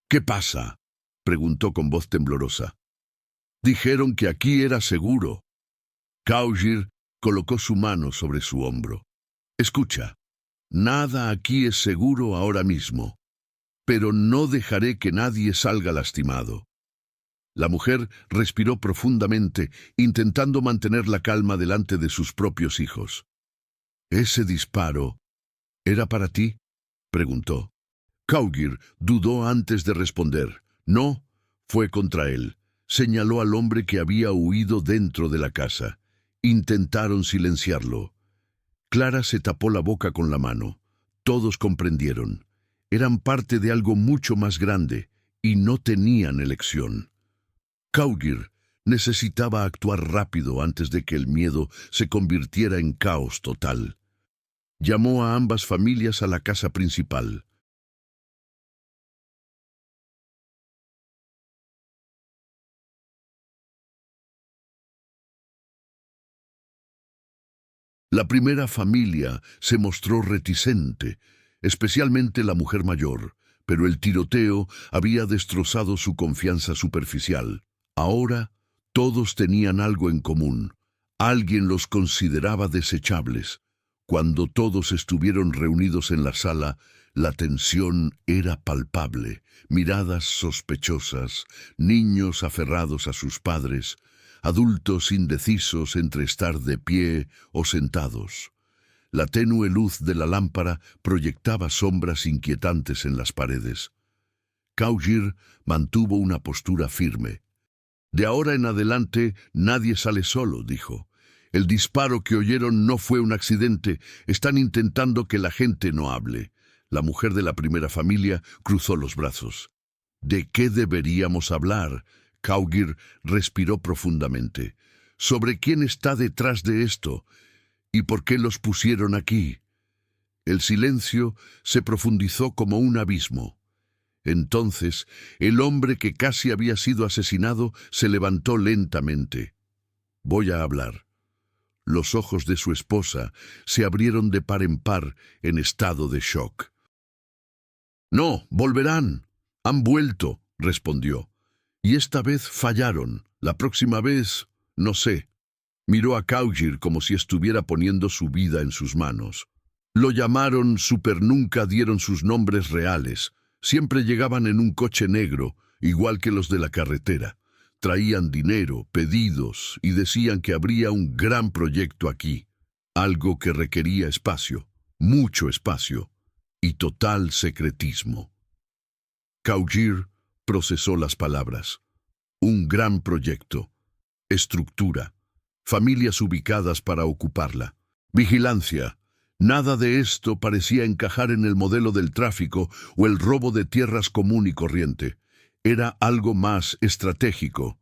«¿Qué pasa?», preguntó con voz temblorosa. «Dijeron que aquí era seguro». Kaugir colocó su mano sobre su hombro. «Escucha, nada aquí es seguro ahora mismo, pero no dejaré que nadie salga lastimado». La mujer respiró profundamente, intentando mantener la calma delante de sus propios hijos. ¿Ese disparo era para ti?, preguntó. Kaugir dudó antes de responder. No, fue contra él. Señaló al hombre que había huido dentro de la casa. Intentaron silenciarlo. Clara se tapó la boca con la mano. Todos comprendieron. Eran parte de algo mucho más grande y no tenían elección. Kaugir necesitaba actuar rápido antes de que el miedo se convirtiera en caos total. Llamó a ambas familias a la casa principal. La primera familia se mostró reticente, especialmente la mujer mayor, pero el tiroteo había destrozado su confianza superficial. Ahora, todos tenían algo en común. Alguien los consideraba desechables. Cuando todos estuvieron reunidos en la sala, la tensión era palpable. Miradas sospechosas, niños aferrados a sus padres, adultos indecisos entre estar de pie o sentados. La tenue luz de la lámpara proyectaba sombras inquietantes en las paredes. Kaugir mantuvo una postura firme. De ahora en adelante nadie sale solo, dijo. El disparo que oyeron no fue un accidente. Están intentando que la gente no hable. La mujer de la primera familia cruzó los brazos. ¿De qué deberíamos hablar? Kaugir respiró profundamente. ¿Sobre quién está detrás de esto? ¿Y por qué los pusieron aquí? El silencio se profundizó como un abismo. Entonces, el hombre que casi había sido asesinado se levantó lentamente. Voy a hablar. Los ojos de su esposa se abrieron de par en par en estado de shock. No, volverán. Han vuelto, respondió. Y esta vez fallaron. La próxima vez, no sé. Miró a Kaugir como si estuviera poniendo su vida en sus manos. Lo llamaron super, nunca dieron sus nombres reales. Siempre llegaban en un coche negro, igual que los de la carretera. Traían dinero, pedidos, y decían que habría un gran proyecto aquí. Algo que requería espacio, mucho espacio, y total secretismo. Kaugir procesó las palabras. Un gran proyecto. Estructura. Familias ubicadas para ocuparla. Vigilancia. Nada de esto parecía encajar en el modelo del tráfico o el robo de tierras común y corriente. Era algo más estratégico.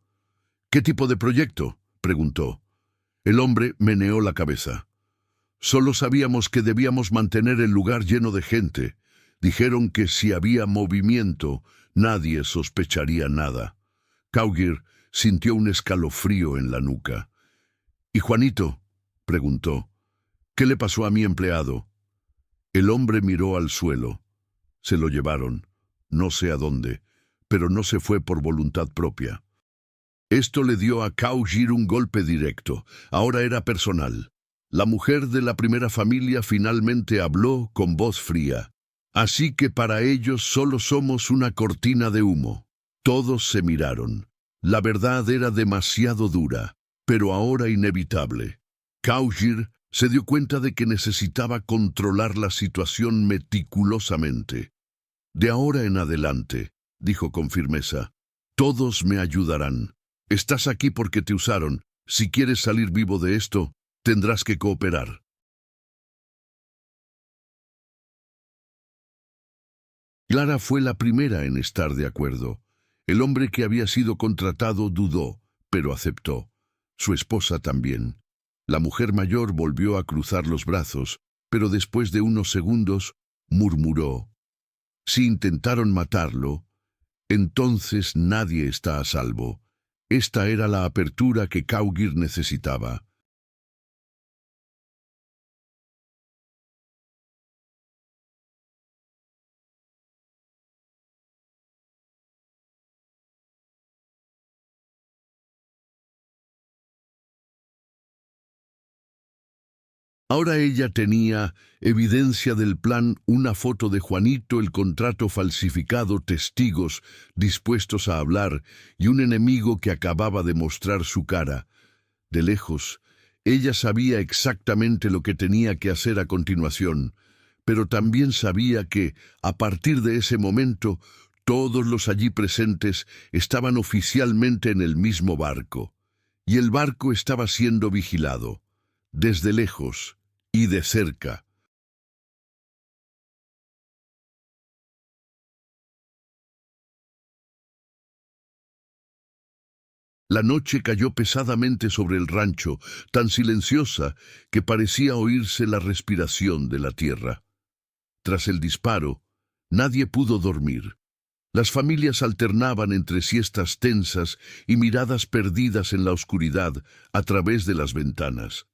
¿Qué tipo de proyecto?, preguntó. El hombre meneó la cabeza. Solo sabíamos que debíamos mantener el lugar lleno de gente. Dijeron que si había movimiento, nadie sospecharía nada. Kaugir sintió un escalofrío en la nuca. ¿Y Juanito?, preguntó. ¿Qué le pasó a mi empleado? El hombre miró al suelo. Se lo llevaron, no sé a dónde, pero no se fue por voluntad propia. Esto le dio a Kaugir un golpe directo. Ahora era personal. La mujer de la primera familia finalmente habló con voz fría. Así que para ellos solo somos una cortina de humo. Todos se miraron. La verdad era demasiado dura, pero ahora inevitable. Kaugir se dio cuenta de que necesitaba controlar la situación meticulosamente. De ahora en adelante, dijo con firmeza, todos me ayudarán. Estás aquí porque te usaron. Si quieres salir vivo de esto, tendrás que cooperar. Clara fue la primera en estar de acuerdo. El hombre que había sido contratado dudó, pero aceptó. Su esposa también. La mujer mayor volvió a cruzar los brazos, pero después de unos segundos murmuró. Si intentaron matarlo, entonces nadie está a salvo. Esta era la apertura que Kaugir necesitaba. Ahora ella tenía evidencia del plan, una foto de Juanito, el contrato falsificado, testigos dispuestos a hablar y un enemigo que acababa de mostrar su cara. De lejos, ella sabía exactamente lo que tenía que hacer a continuación, pero también sabía que, a partir de ese momento, todos los allí presentes estaban oficialmente en el mismo barco, y el barco estaba siendo vigilado, desde lejos y de cerca. La noche cayó pesadamente sobre el rancho, tan silenciosa que parecía oírse la respiración de la tierra. Tras el disparo, nadie pudo dormir. Las familias alternaban entre siestas tensas y miradas perdidas en la oscuridad a través de las ventanas.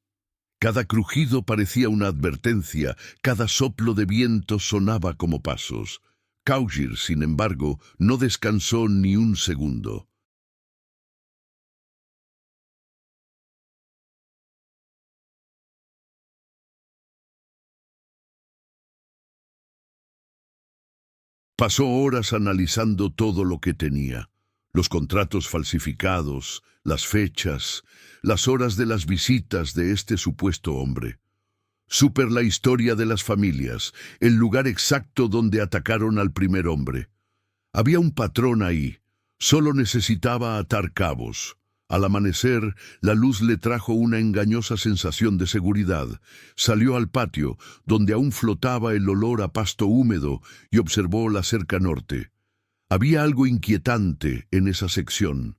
Cada crujido parecía una advertencia, cada soplo de viento sonaba como pasos. Cowgill, sin embargo, no descansó ni un segundo. Pasó horas analizando todo lo que tenía. Los contratos falsificados, las fechas, las horas de las visitas de este supuesto hombre. Supe la historia de las familias, el lugar exacto donde atacaron al primer hombre. Había un patrón ahí, solo necesitaba atar cabos. Al amanecer, la luz le trajo una engañosa sensación de seguridad. Salió al patio, donde aún flotaba el olor a pasto húmedo, y observó la cerca norte. Había algo inquietante en esa sección.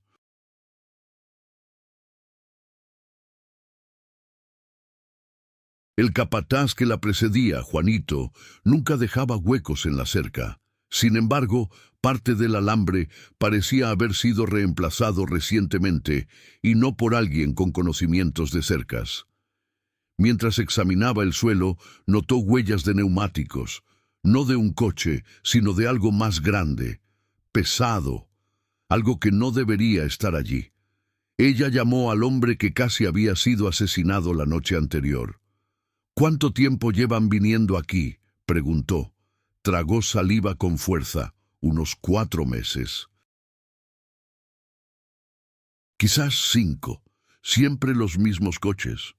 El capataz que la precedía, Juanito, nunca dejaba huecos en la cerca. Sin embargo, parte del alambre parecía haber sido reemplazado recientemente y no por alguien con conocimientos de cercas. Mientras examinaba el suelo, notó huellas de neumáticos, no de un coche, sino de algo más grande, pesado, algo que no debería estar allí. Ella llamó al hombre que casi había sido asesinado la noche anterior. «¿Cuánto tiempo llevan viniendo aquí?», preguntó. Tragó saliva con fuerza. «Unos 4 meses». «Quizás 5. Siempre los mismos coches.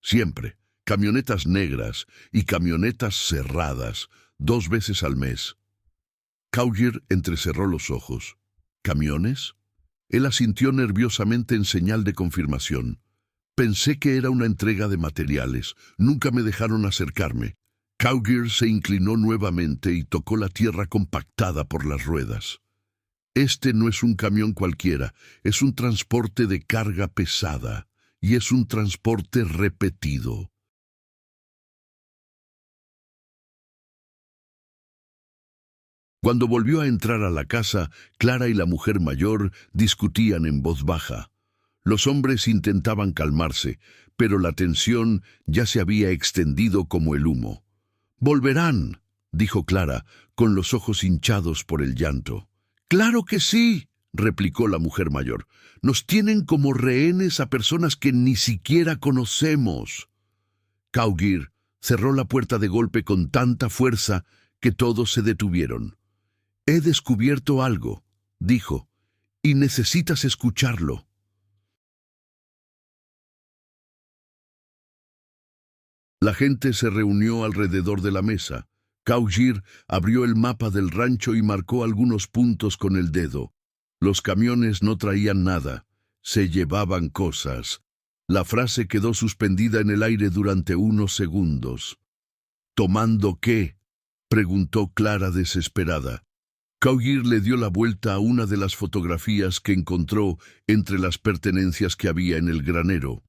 Siempre. Camionetas negras y camionetas cerradas, 2 veces al mes». Cowgill entrecerró los ojos. «¿Camiones?». Él asintió nerviosamente en señal de confirmación. «Pensé que era una entrega de materiales. Nunca me dejaron acercarme». Cowgill se inclinó nuevamente y tocó la tierra compactada por las ruedas. «Este no es un camión cualquiera, es un transporte de carga pesada, y es un transporte repetido». Cuando volvió a entrar a la casa, Clara y la mujer mayor discutían en voz baja. Los hombres intentaban calmarse, pero la tensión ya se había extendido como el humo. «Volverán», dijo Clara, con los ojos hinchados por el llanto. «Claro que sí», replicó la mujer mayor. «Nos tienen como rehenes a personas que ni siquiera conocemos». Cowgill cerró la puerta de golpe con tanta fuerza que todos se detuvieron. «He descubierto algo», dijo, «y necesitas escucharlo». La gente se reunió alrededor de la mesa. Cowgill abrió el mapa del rancho y marcó algunos puntos con el dedo. Los camiones no traían nada, se llevaban cosas. La frase quedó suspendida en el aire durante unos segundos. «¿Tomando qué?», preguntó Clara desesperada. Cowgill le dio la vuelta a una de las fotografías que encontró entre las pertenencias que había en el granero.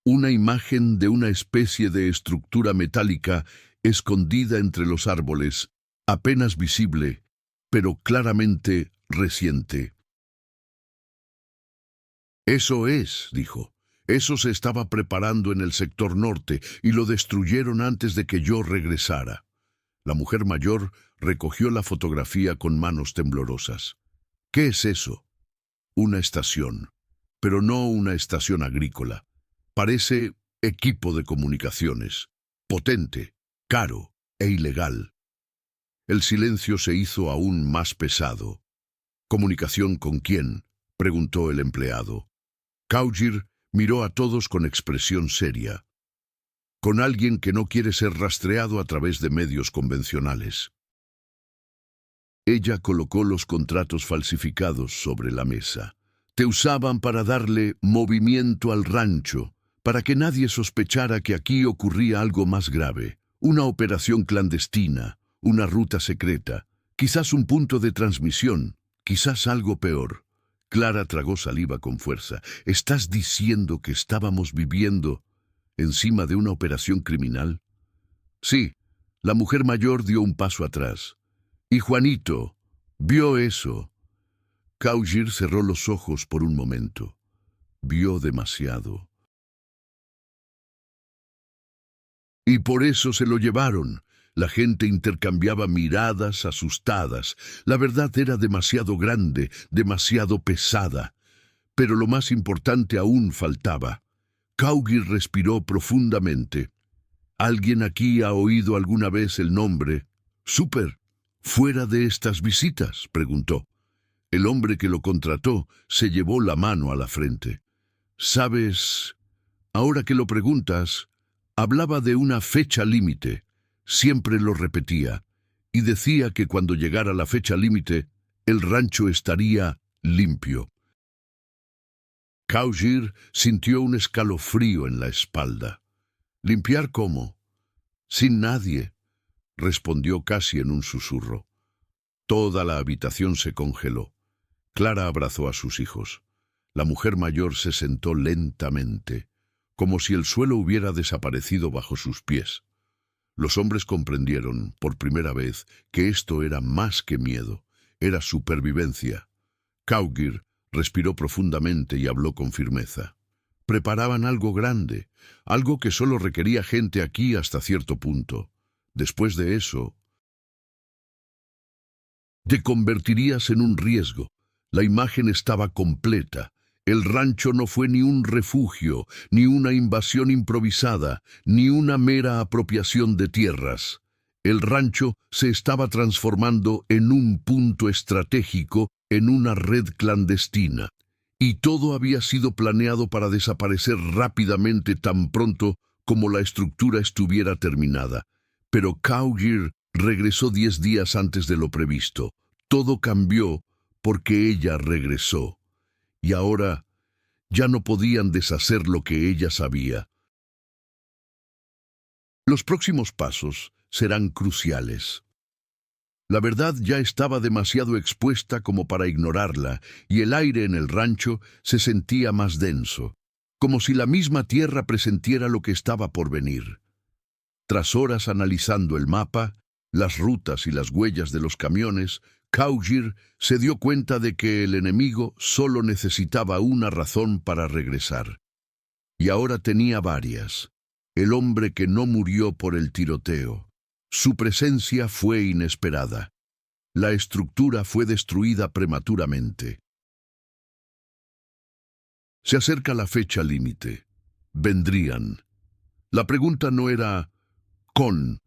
Una imagen de una especie de estructura metálica escondida entre los árboles, apenas visible, pero claramente reciente. «Eso es», dijo. «Eso se estaba preparando en el sector norte y lo destruyeron antes de que yo regresara». La mujer mayor recogió la fotografía con manos temblorosas. «¿Qué es eso?». «Una estación, pero no una estación agrícola. Parece equipo de comunicaciones». potente, caro e ilegal. El silencio se hizo aún más pesado. ¿Comunicación con quién?, preguntó el empleado. Caugir miró a todos con expresión seria. Con alguien que no quiere ser rastreado a través de medios convencionales. Ella colocó los contratos falsificados sobre la mesa. Te usaban para darle movimiento al rancho, para que nadie sospechara que aquí ocurría algo más grave, una operación clandestina, una ruta secreta, quizás un punto de transmisión, quizás algo peor. Clara tragó saliva con fuerza. ¿Estás diciendo que estábamos viviendo encima de una operación criminal? Sí, la mujer mayor dio un paso atrás. Y Juanito vio eso. Caugir cerró los ojos por un momento. Vio demasiado. Y por eso se lo llevaron. La gente intercambiaba miradas asustadas. La verdad era demasiado grande, demasiado pesada. Pero lo más importante aún faltaba. Caugir respiró profundamente. ¿Alguien aquí ha oído alguna vez el nombre Super? ¿Fuera de estas visitas?, preguntó. El hombre que lo contrató se llevó la mano a la frente. ¿Sabes? Ahora que lo preguntas, hablaba de una fecha límite. Siempre lo repetía. Y decía que cuando llegara la fecha límite, el rancho estaría limpio. Caugir sintió un escalofrío en la espalda. ¿Limpiar cómo? Sin nadie, respondió casi en un susurro. Toda la habitación se congeló. Clara abrazó a sus hijos. La mujer mayor se sentó lentamente, como si el suelo hubiera desaparecido bajo sus pies. Los hombres comprendieron, por primera vez, que esto era más que miedo, era supervivencia. Caugir respiró profundamente y habló con firmeza. Preparaban algo grande, algo que solo requería gente aquí hasta cierto punto. Después de eso, te convertirías en un riesgo. La imagen estaba completa. El rancho no fue ni un refugio, ni una invasión improvisada, ni una mera apropiación de tierras. El rancho se estaba transformando en un punto estratégico, en una red clandestina. Y todo había sido planeado para desaparecer rápidamente tan pronto como la estructura estuviera terminada. Pero Caugir regresó 10 días antes de lo previsto. Todo cambió porque ella regresó. Y ahora ya no podían deshacer lo que ella sabía. Los próximos pasos serán cruciales. La verdad ya estaba demasiado expuesta como para ignorarla, y el aire en el rancho se sentía más denso, como si la misma tierra presentiera lo que estaba por venir. Tras horas analizando el mapa, las rutas y las huellas de los camiones, Caugir se dio cuenta de que el enemigo solo necesitaba una razón para regresar. Y ahora tenía varias. El hombre que no murió por el tiroteo. Su presencia fue inesperada. La estructura fue destruida prematuramente. Se acerca la fecha límite. Vendrían. La pregunta no era «con»,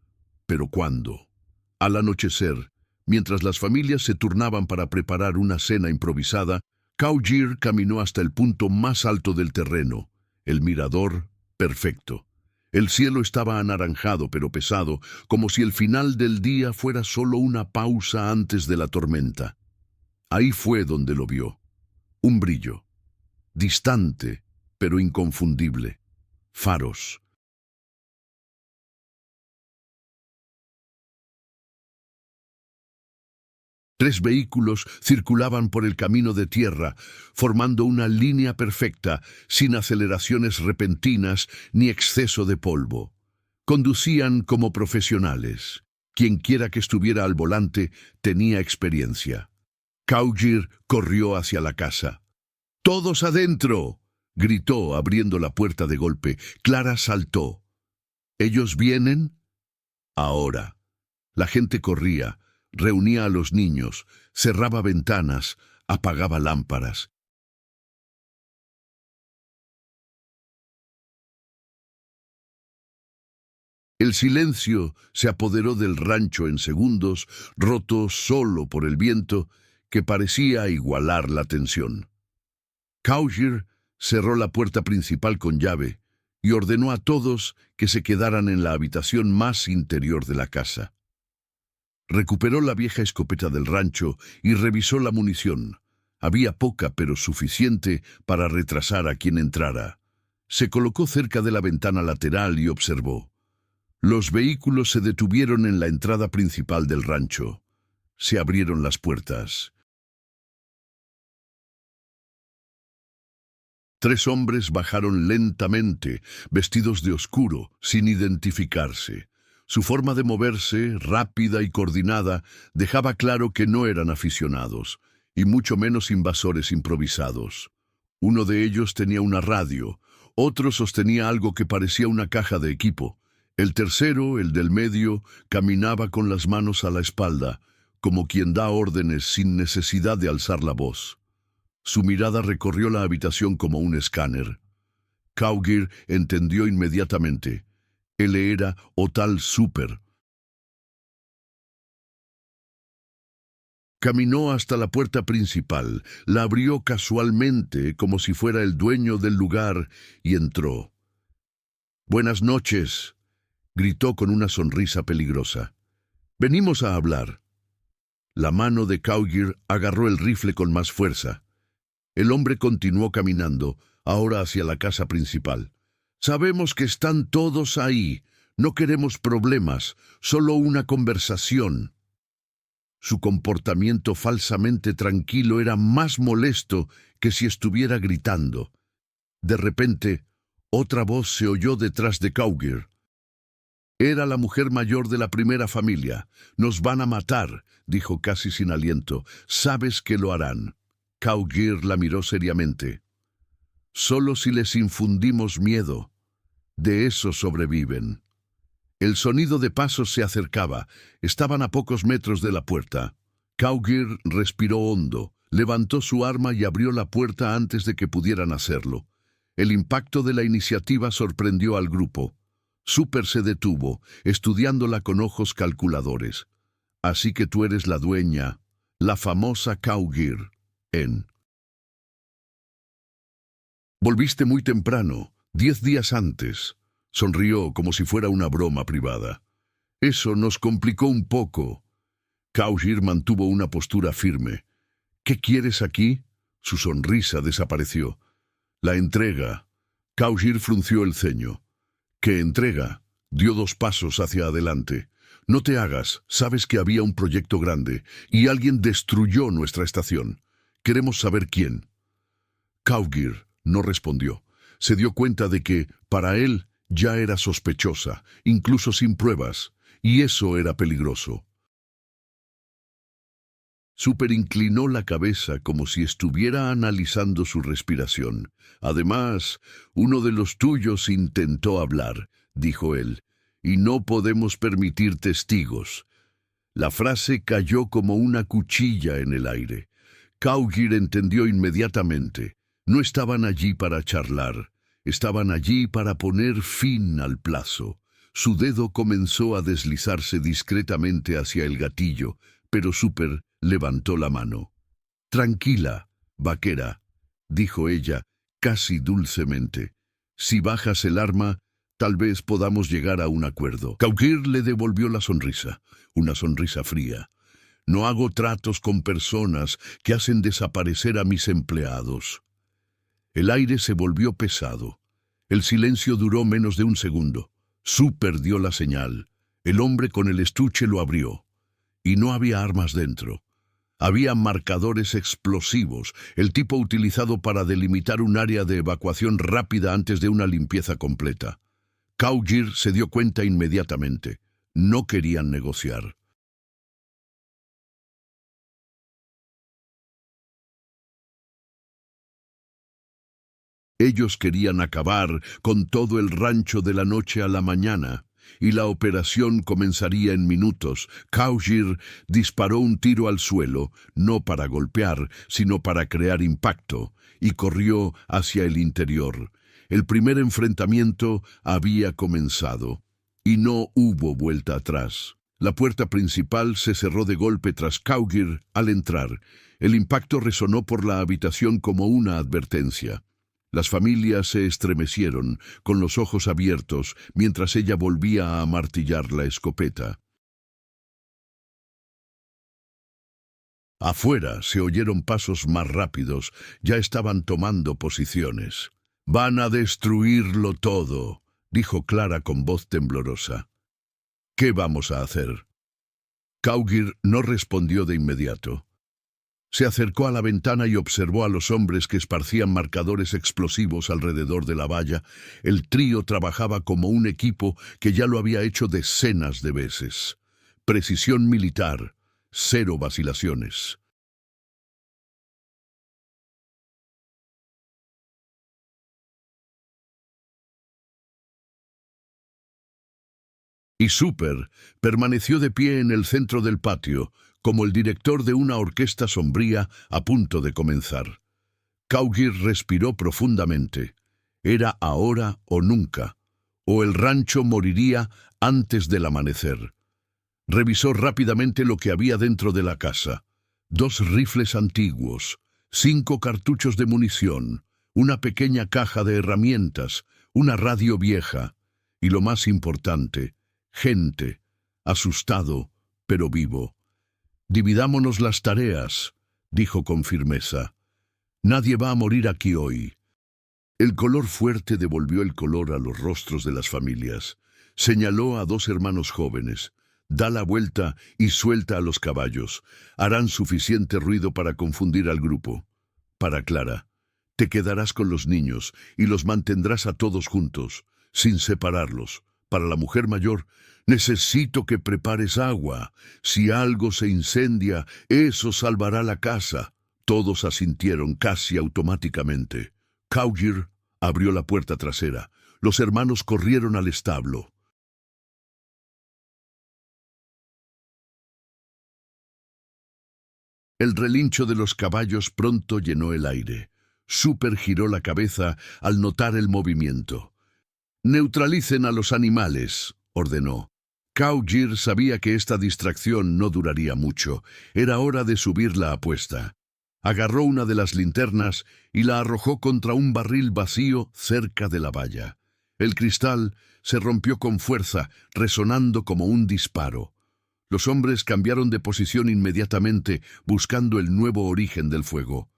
pero «cuándo». Al anochecer, mientras las familias se turnaban para preparar una cena improvisada, Caugir caminó hasta el punto más alto del terreno, el mirador perfecto. El cielo estaba anaranjado pero pesado, como si el final del día fuera solo una pausa antes de la tormenta. Ahí fue donde lo vio. Un brillo. Distante, pero inconfundible. Faros. Tres vehículos circulaban por el camino de tierra, formando una línea perfecta, sin aceleraciones repentinas ni exceso de polvo. Conducían como profesionales. Quienquiera que estuviera al volante tenía experiencia. Caugir corrió hacia la casa. «¡Todos adentro!», gritó, abriendo la puerta de golpe. Clara saltó. «¿Ellos vienen?». Ahora. La gente corría. Reunía a los niños, cerraba ventanas, apagaba lámparas. El silencio se apoderó del rancho en segundos, roto solo por el viento, que parecía igualar la tensión. Cowger cerró la puerta principal con llave y ordenó a todos que se quedaran en la habitación más interior de la casa. Recuperó la vieja escopeta del rancho y revisó la munición. Había poca, pero suficiente para retrasar a quien entrara. Se colocó cerca de la ventana lateral y observó. Los vehículos se detuvieron en la entrada principal del rancho. Se abrieron las puertas. 3 hombres bajaron lentamente, vestidos de oscuro, sin identificarse. Su forma de moverse, rápida y coordinada, dejaba claro que no eran aficionados, y mucho menos invasores improvisados. Uno de ellos tenía una radio, otro sostenía algo que parecía una caja de equipo. El tercero, el del medio, caminaba con las manos a la espalda, como quien da órdenes sin necesidad de alzar la voz. Su mirada recorrió la habitación como un escáner. Cowger entendió inmediatamente. Él era Otal Super. Caminó hasta la puerta principal, la abrió casualmente como si fuera el dueño del lugar y entró. «Buenas noches», gritó con una sonrisa peligrosa. «Venimos a hablar». La mano de Cowger agarró el rifle con más fuerza. El hombre continuó caminando, ahora hacia la casa principal. «Sabemos que están todos ahí. No queremos problemas, solo una conversación». Su comportamiento falsamente tranquilo era más molesto que si estuviera gritando. De repente, otra voz se oyó detrás de Cowger. Era la mujer mayor de la primera familia. «Nos van a matar», dijo casi sin aliento. «Sabes que lo harán». Cowger la miró seriamente. «Solo si les infundimos miedo. De eso sobreviven». El sonido de pasos se acercaba. Estaban a pocos metros de la puerta. Cowger respiró hondo, levantó su arma y abrió la puerta antes de que pudieran hacerlo. El impacto de la iniciativa sorprendió al grupo. Super se detuvo, estudiándola con ojos calculadores. «Así que tú eres la dueña, la famosa Cowger, en...» «Volviste muy temprano, 10 días antes». Sonrió como si fuera una broma privada. «Eso nos complicó un poco». Cowger mantuvo una postura firme. «¿Qué quieres aquí?» Su sonrisa desapareció. «La entrega». Cowger frunció el ceño. «¿Qué entrega?» Dio 2 pasos hacia adelante. «No te hagas, sabes que había un proyecto grande, y alguien destruyó nuestra estación. Queremos saber quién». Cowger no respondió. Se dio cuenta de que, para él, ya era sospechosa, incluso sin pruebas, y eso era peligroso. Super inclinó la cabeza como si estuviera analizando su respiración. «Además, uno de los tuyos intentó hablar», dijo él, «y no podemos permitir testigos». La frase cayó como una cuchilla en el aire. Cowger entendió inmediatamente. No estaban allí para charlar. Estaban allí para poner fin al plazo. Su dedo comenzó a deslizarse discretamente hacia el gatillo, pero Super levantó la mano. «Tranquila, vaquera», dijo ella, casi dulcemente. «Si bajas el arma, tal vez podamos llegar a un acuerdo». Cowger le devolvió la sonrisa, una sonrisa fría. «No hago tratos con personas que hacen desaparecer a mis empleados». El aire se volvió pesado. El silencio duró menos de un segundo. Super dio la señal. El hombre con el estuche lo abrió. Y no había armas dentro. Había marcadores explosivos, el tipo utilizado para delimitar un área de evacuación rápida antes de una limpieza completa. Cowger se dio cuenta inmediatamente. No querían negociar. Ellos querían acabar con todo el rancho de la noche a la mañana, y la operación comenzaría en minutos. Cowger disparó un tiro al suelo, no para golpear, sino para crear impacto, y corrió hacia el interior. El primer enfrentamiento había comenzado. Y no hubo vuelta atrás. La puerta principal se cerró de golpe tras Cowgir al entrar. El impacto resonó por la habitación como una advertencia. Las familias se estremecieron, con los ojos abiertos, mientras ella volvía a amartillar la escopeta. Afuera se oyeron pasos más rápidos, ya estaban tomando posiciones. «Van a destruirlo todo», dijo Clara con voz temblorosa. «¿Qué vamos a hacer?» Cowgir no respondió de inmediato. Se acercó a la ventana y observó a los hombres que esparcían marcadores explosivos alrededor de la valla. El trío trabajaba como un equipo que ya lo había hecho decenas de veces. Precisión militar, cero vacilaciones. Y Super permaneció de pie en el centro del patio, como el director de una orquesta sombría a punto de comenzar. Cowgir respiró profundamente. Era ahora o nunca, o el rancho moriría antes del amanecer. Revisó rápidamente lo que había dentro de la casa. 2 rifles antiguos, 5 cartuchos de munición, una pequeña caja de herramientas, una radio vieja, y lo más importante, gente, asustado, pero vivo. «Dividámonos las tareas», dijo con firmeza. «Nadie va a morir aquí hoy». El color fuerte devolvió el color a los rostros de las familias. Señaló a 2 hermanos jóvenes. «Da la vuelta y suelta a los caballos. Harán suficiente ruido para confundir al grupo». Para Clara: «Te quedarás con los niños y los mantendrás a todos juntos, sin separarlos». Para la mujer mayor: «Necesito que prepares agua. Si algo se incendia, eso salvará la casa». Todos asintieron casi automáticamente. Cowgir abrió la puerta trasera. Los hermanos corrieron al establo. El relincho de los caballos pronto llenó el aire. Super giró la cabeza al notar el movimiento. «Neutralicen a los animales», ordenó. Cowgir sabía que esta distracción no duraría mucho. Era hora de subir la apuesta. Agarró una de las linternas y la arrojó contra un barril vacío cerca de la valla. El cristal se rompió con fuerza, resonando como un disparo. Los hombres cambiaron de posición inmediatamente, buscando el nuevo origen del fuego.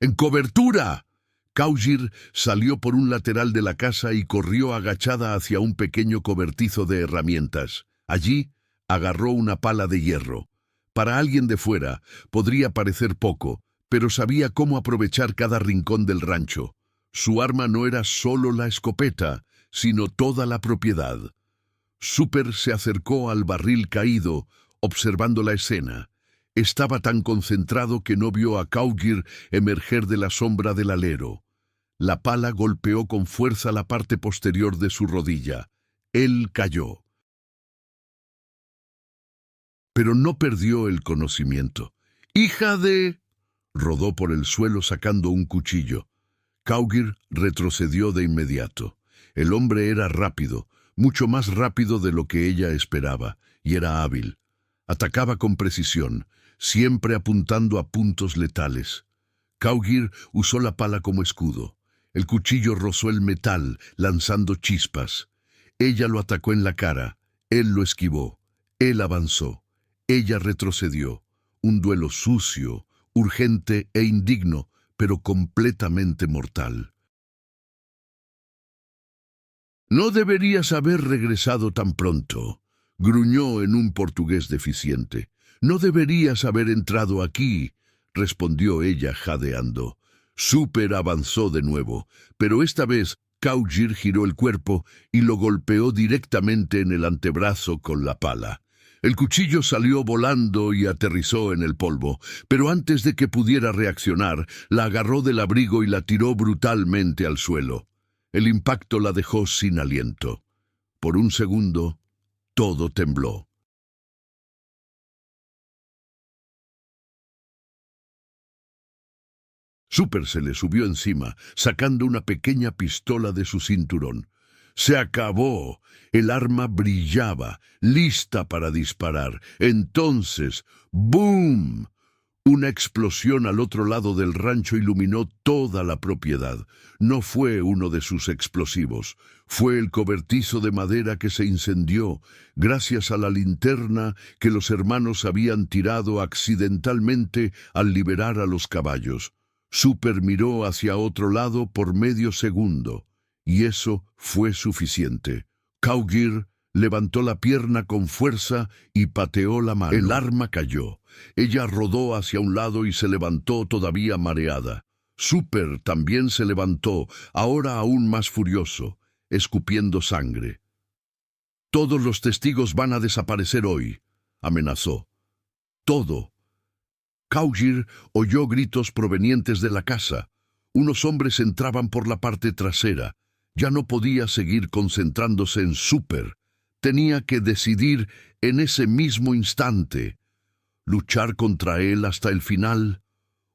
¡En cobertura! Cowgir salió por un lateral de la casa y corrió agachada hacia un pequeño cobertizo de herramientas. Allí agarró una pala de hierro. Para alguien de fuera podría parecer poco, pero sabía cómo aprovechar cada rincón del rancho. Su arma no era solo la escopeta, sino toda la propiedad. Super se acercó al barril caído, observando la escena. Estaba tan concentrado que no vio a Cowgir emerger de la sombra del alero. La pala golpeó con fuerza la parte posterior de su rodilla. Él cayó. Pero no perdió el conocimiento. «¡Hija de...!» Rodó por el suelo sacando un cuchillo. Cowgir retrocedió de inmediato. El hombre era rápido, mucho más rápido de lo que ella esperaba, y era hábil. Atacaba con precisión, siempre apuntando a puntos letales. Cowgir usó la pala como escudo. El cuchillo rozó el metal, lanzando chispas. Ella lo atacó en la cara. Él lo esquivó. Él avanzó. Ella retrocedió. Un duelo sucio, urgente e indigno, pero completamente mortal. «No deberías haber regresado tan pronto», gruñó en un portugués deficiente. «No deberías haber entrado aquí», respondió ella jadeando. Super avanzó de nuevo, pero esta vez Cowgir giró el cuerpo y lo golpeó directamente en el antebrazo con la pala. El cuchillo salió volando y aterrizó en el polvo, pero antes de que pudiera reaccionar, la agarró del abrigo y la tiró brutalmente al suelo. El impacto la dejó sin aliento. Por un segundo, todo tembló. Super se le subió encima, sacando una pequeña pistola de su cinturón. ¡Se acabó! El arma brillaba, lista para disparar. Entonces, ¡boom! Una explosión al otro lado del rancho iluminó toda la propiedad. No fue uno de sus explosivos, fue el cobertizo de madera que se incendió, gracias a la linterna que los hermanos habían tirado accidentalmente al liberar a los caballos. Super miró hacia otro lado por medio segundo, y eso fue suficiente. Cowgill levantó la pierna con fuerza y pateó la mano. El arma cayó. Ella rodó hacia un lado y se levantó todavía mareada. Super también se levantó, ahora aún más furioso, escupiendo sangre. «Todos los testigos van a desaparecer hoy», amenazó. «Todo». Cowgill oyó gritos provenientes de la casa. Unos hombres entraban por la parte trasera. Ya no podía seguir concentrándose en Super. Tenía que decidir en ese mismo instante. ¿Luchar contra él hasta el final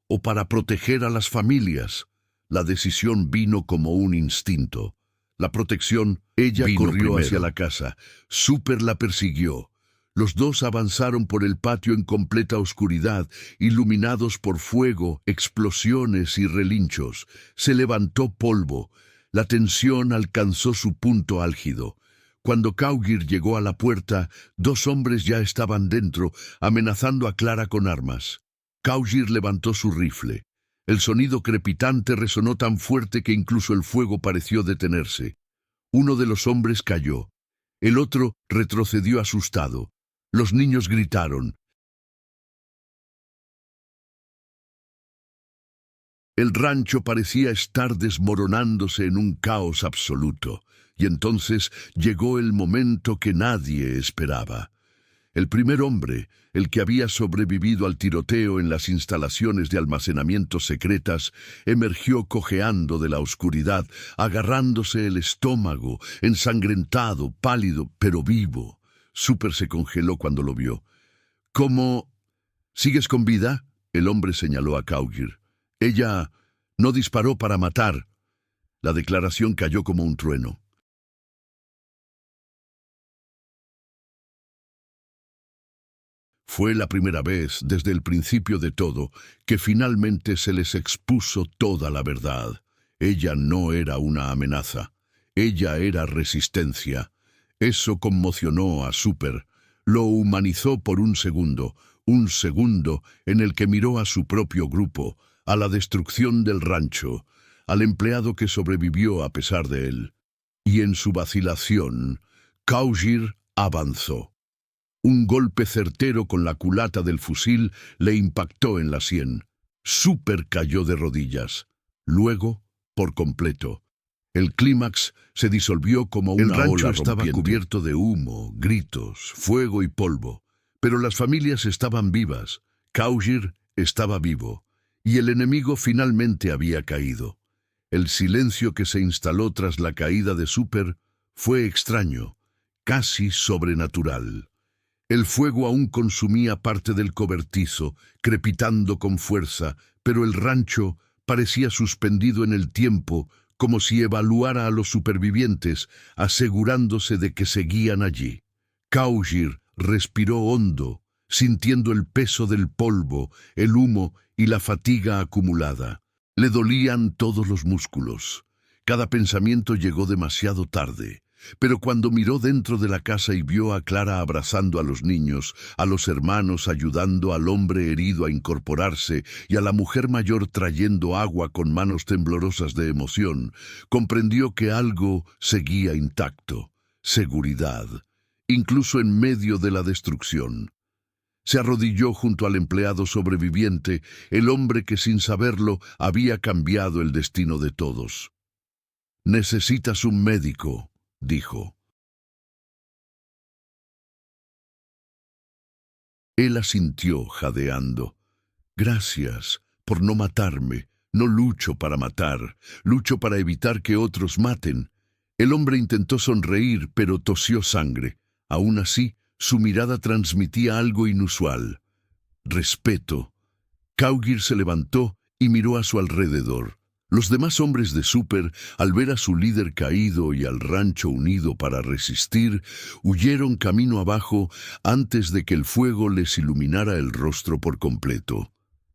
o para proteger a las familias? La decisión vino como un instinto. La protección, ella corrió hacia la casa. Super la persiguió. Los dos avanzaron por el patio en completa oscuridad, iluminados por fuego, explosiones y relinchos. Se levantó polvo. La tensión alcanzó su punto álgido. Cuando Cowgill llegó a la puerta, dos hombres ya estaban dentro, amenazando a Clara con armas. Cowgill levantó su rifle. El sonido crepitante resonó tan fuerte que incluso el fuego pareció detenerse. Uno de los hombres cayó. El otro retrocedió asustado. Los niños gritaron. El rancho parecía estar desmoronándose en un caos absoluto. Y entonces llegó el momento que nadie esperaba. El primer hombre, el que había sobrevivido al tiroteo en las instalaciones de almacenamiento secretas, emergió cojeando de la oscuridad, agarrándose el estómago, ensangrentado, pálido, pero vivo. Super se congeló cuando lo vio. «¿Cómo? ¿Sigues con vida?», el hombre señaló a Cowgill. «Ella no disparó para matar». La declaración cayó como un trueno. Fue la primera vez, desde el principio de todo, que finalmente se les expuso toda la verdad. Ella no era una amenaza. Ella era resistencia. Eso conmocionó a Super. Lo humanizó por un segundo en el que miró a su propio grupo, a la destrucción del rancho, al empleado que sobrevivió a pesar de él. Y en su vacilación, Cowgill avanzó. Un golpe certero con la culata del fusil le impactó en la sien. Super cayó de rodillas. Luego, por completo. El clímax se disolvió como una ola rompiente. El rancho estaba cubierto de humo, gritos, fuego y polvo. Pero las familias estaban vivas. Cowgill estaba vivo. Y el enemigo finalmente había caído. El silencio que se instaló tras la caída de Super fue extraño, casi sobrenatural. El fuego aún consumía parte del cobertizo, crepitando con fuerza, pero el rancho parecía suspendido en el tiempo, como si evaluara a los supervivientes, asegurándose de que seguían allí. Cowgill respiró hondo, sintiendo el peso del polvo, el humo y la fatiga acumulada. Le dolían todos los músculos. Cada pensamiento llegó demasiado tarde. Pero cuando miró dentro de la casa y vio a Clara abrazando a los niños, a los hermanos ayudando al hombre herido a incorporarse y a la mujer mayor trayendo agua con manos temblorosas de emoción, comprendió que algo seguía intacto: seguridad, incluso en medio de la destrucción. Se arrodilló junto al empleado sobreviviente, el hombre que sin saberlo había cambiado el destino de todos. «Necesitas un médico», dijo. Él asintió, jadeando. «Gracias por no matarme. No lucho para matar, lucho para evitar que otros maten». El hombre intentó sonreír, pero tosió sangre. Aún así, su mirada transmitía algo inusual. Respeto. Cowgill se levantó y miró a su alrededor. Los demás hombres de Super, al ver a su líder caído y al rancho unido para resistir, huyeron camino abajo antes de que el fuego les iluminara el rostro por completo.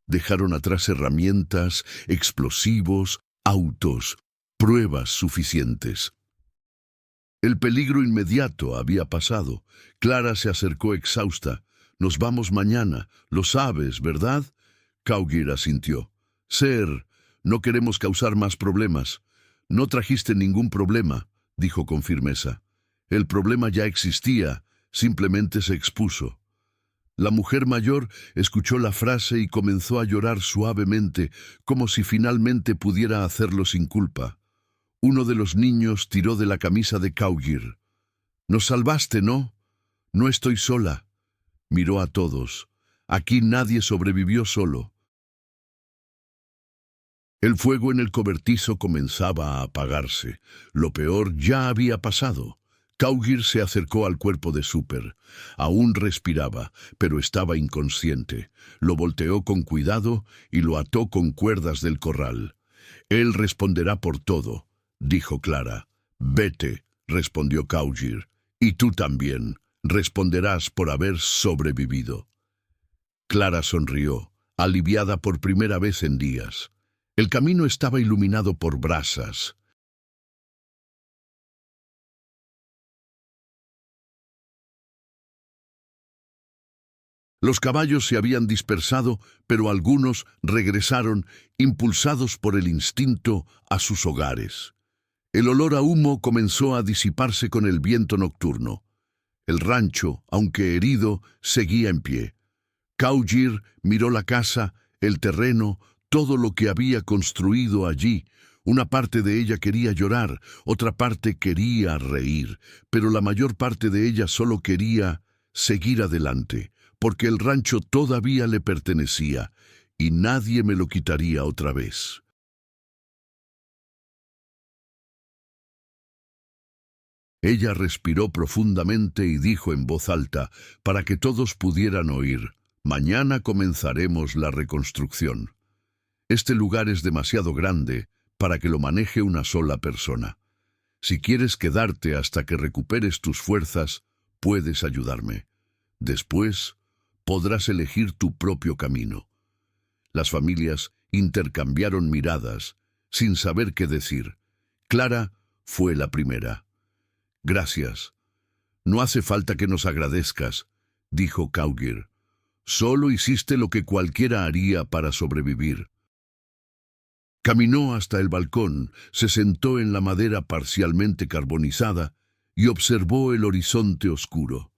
Dejaron atrás herramientas, explosivos, autos, pruebas suficientes. El peligro inmediato había pasado. Clara se acercó exhausta. «Nos vamos mañana, lo sabes, ¿verdad?» Cowgill asintió. «Ser, no queremos causar más problemas». «No trajiste ningún problema», dijo con firmeza. «El problema ya existía, simplemente se expuso». La mujer mayor escuchó la frase y comenzó a llorar suavemente, como si finalmente pudiera hacerlo sin culpa. Uno de los niños tiró de la camisa de Cowgill. «Nos salvaste, ¿no?» «No estoy sola». Miró a todos. «Aquí nadie sobrevivió solo». El fuego en el cobertizo comenzaba a apagarse. Lo peor ya había pasado. Cowgill se acercó al cuerpo de Super. Aún respiraba, pero estaba inconsciente. Lo volteó con cuidado y lo ató con cuerdas del corral. «Él responderá por todo», dijo Clara. «Vete», respondió Cowgill. «Y tú también. Responderás por haber sobrevivido». Clara sonrió, aliviada por primera vez en días. El camino estaba iluminado por brasas. Los caballos se habían dispersado, pero algunos regresaron, impulsados por el instinto, a sus hogares. El olor a humo comenzó a disiparse con el viento nocturno. El rancho, aunque herido, seguía en pie. Cowgill miró la casa, el terreno, todo lo que había construido allí. Una parte de ella quería llorar, otra parte quería reír, pero la mayor parte de ella solo quería seguir adelante, porque el rancho todavía le pertenecía, y nadie me lo quitaría otra vez. Ella respiró profundamente y dijo en voz alta, para que todos pudieran oír: «Mañana comenzaremos la reconstrucción. Este lugar es demasiado grande para que lo maneje una sola persona. Si quieres quedarte hasta que recuperes tus fuerzas, puedes ayudarme. Después, podrás elegir tu propio camino». Las familias intercambiaron miradas, sin saber qué decir. Clara fue la primera. «Gracias. No hace falta que nos agradezcas», dijo Cowgill. «Solo hiciste lo que cualquiera haría para sobrevivir». Caminó hasta el balcón, se sentó en la madera parcialmente carbonizada y observó el horizonte oscuro.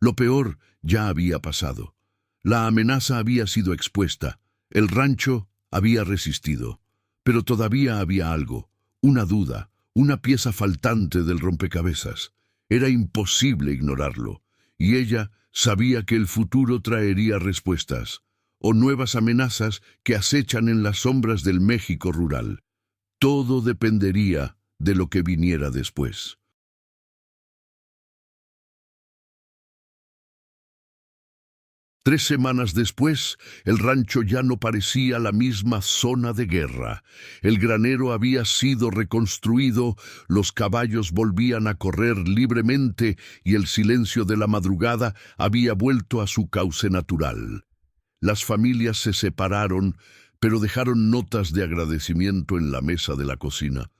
Lo peor ya había pasado. La amenaza había sido expuesta. El rancho había resistido. Pero todavía había algo, una duda, una pieza faltante del rompecabezas. Era imposible ignorarlo. Y ella sabía que el futuro traería respuestas, o nuevas amenazas que acechan en las sombras del México rural. Todo dependería de lo que viniera después. 3 semanas después, el rancho ya no parecía la misma zona de guerra. El granero había sido reconstruido, los caballos volvían a correr libremente y el silencio de la madrugada había vuelto a su cauce natural. Las familias se separaron, pero dejaron notas de agradecimiento en la mesa de la cocina.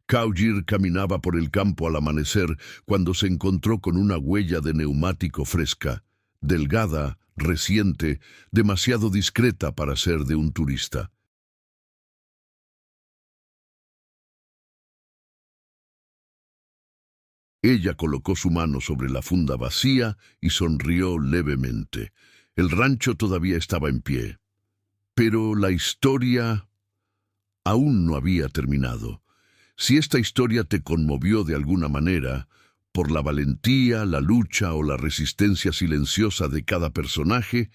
Cowgill caminaba por el campo al amanecer cuando se encontró con una huella de neumático fresca, delgada, reciente, demasiado discreta para ser de un turista. Ella colocó su mano sobre la funda vacía y sonrió levemente. El rancho todavía estaba en pie. Pero la historia aún no había terminado. Si esta historia te conmovió de alguna manera, por la valentía, la lucha o la resistencia silenciosa de cada personaje,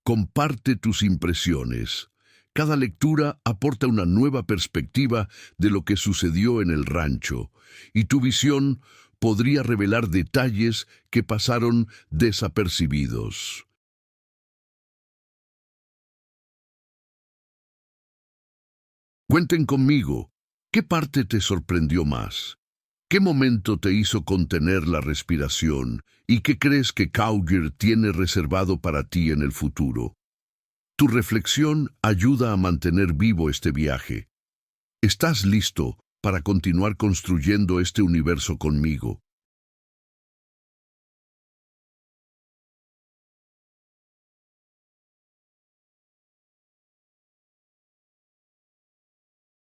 comparte tus impresiones. Cada lectura aporta una nueva perspectiva de lo que sucedió en el rancho, y tu visión podría revelar detalles que pasaron desapercibidos. Cuenten conmigo. ¿Qué parte te sorprendió más? ¿Qué momento te hizo contener la respiración? ¿Y qué crees que Cowgear tiene reservado para ti en el futuro? Tu reflexión ayuda a mantener vivo este viaje. ¿Estás listo para continuar construyendo este universo conmigo?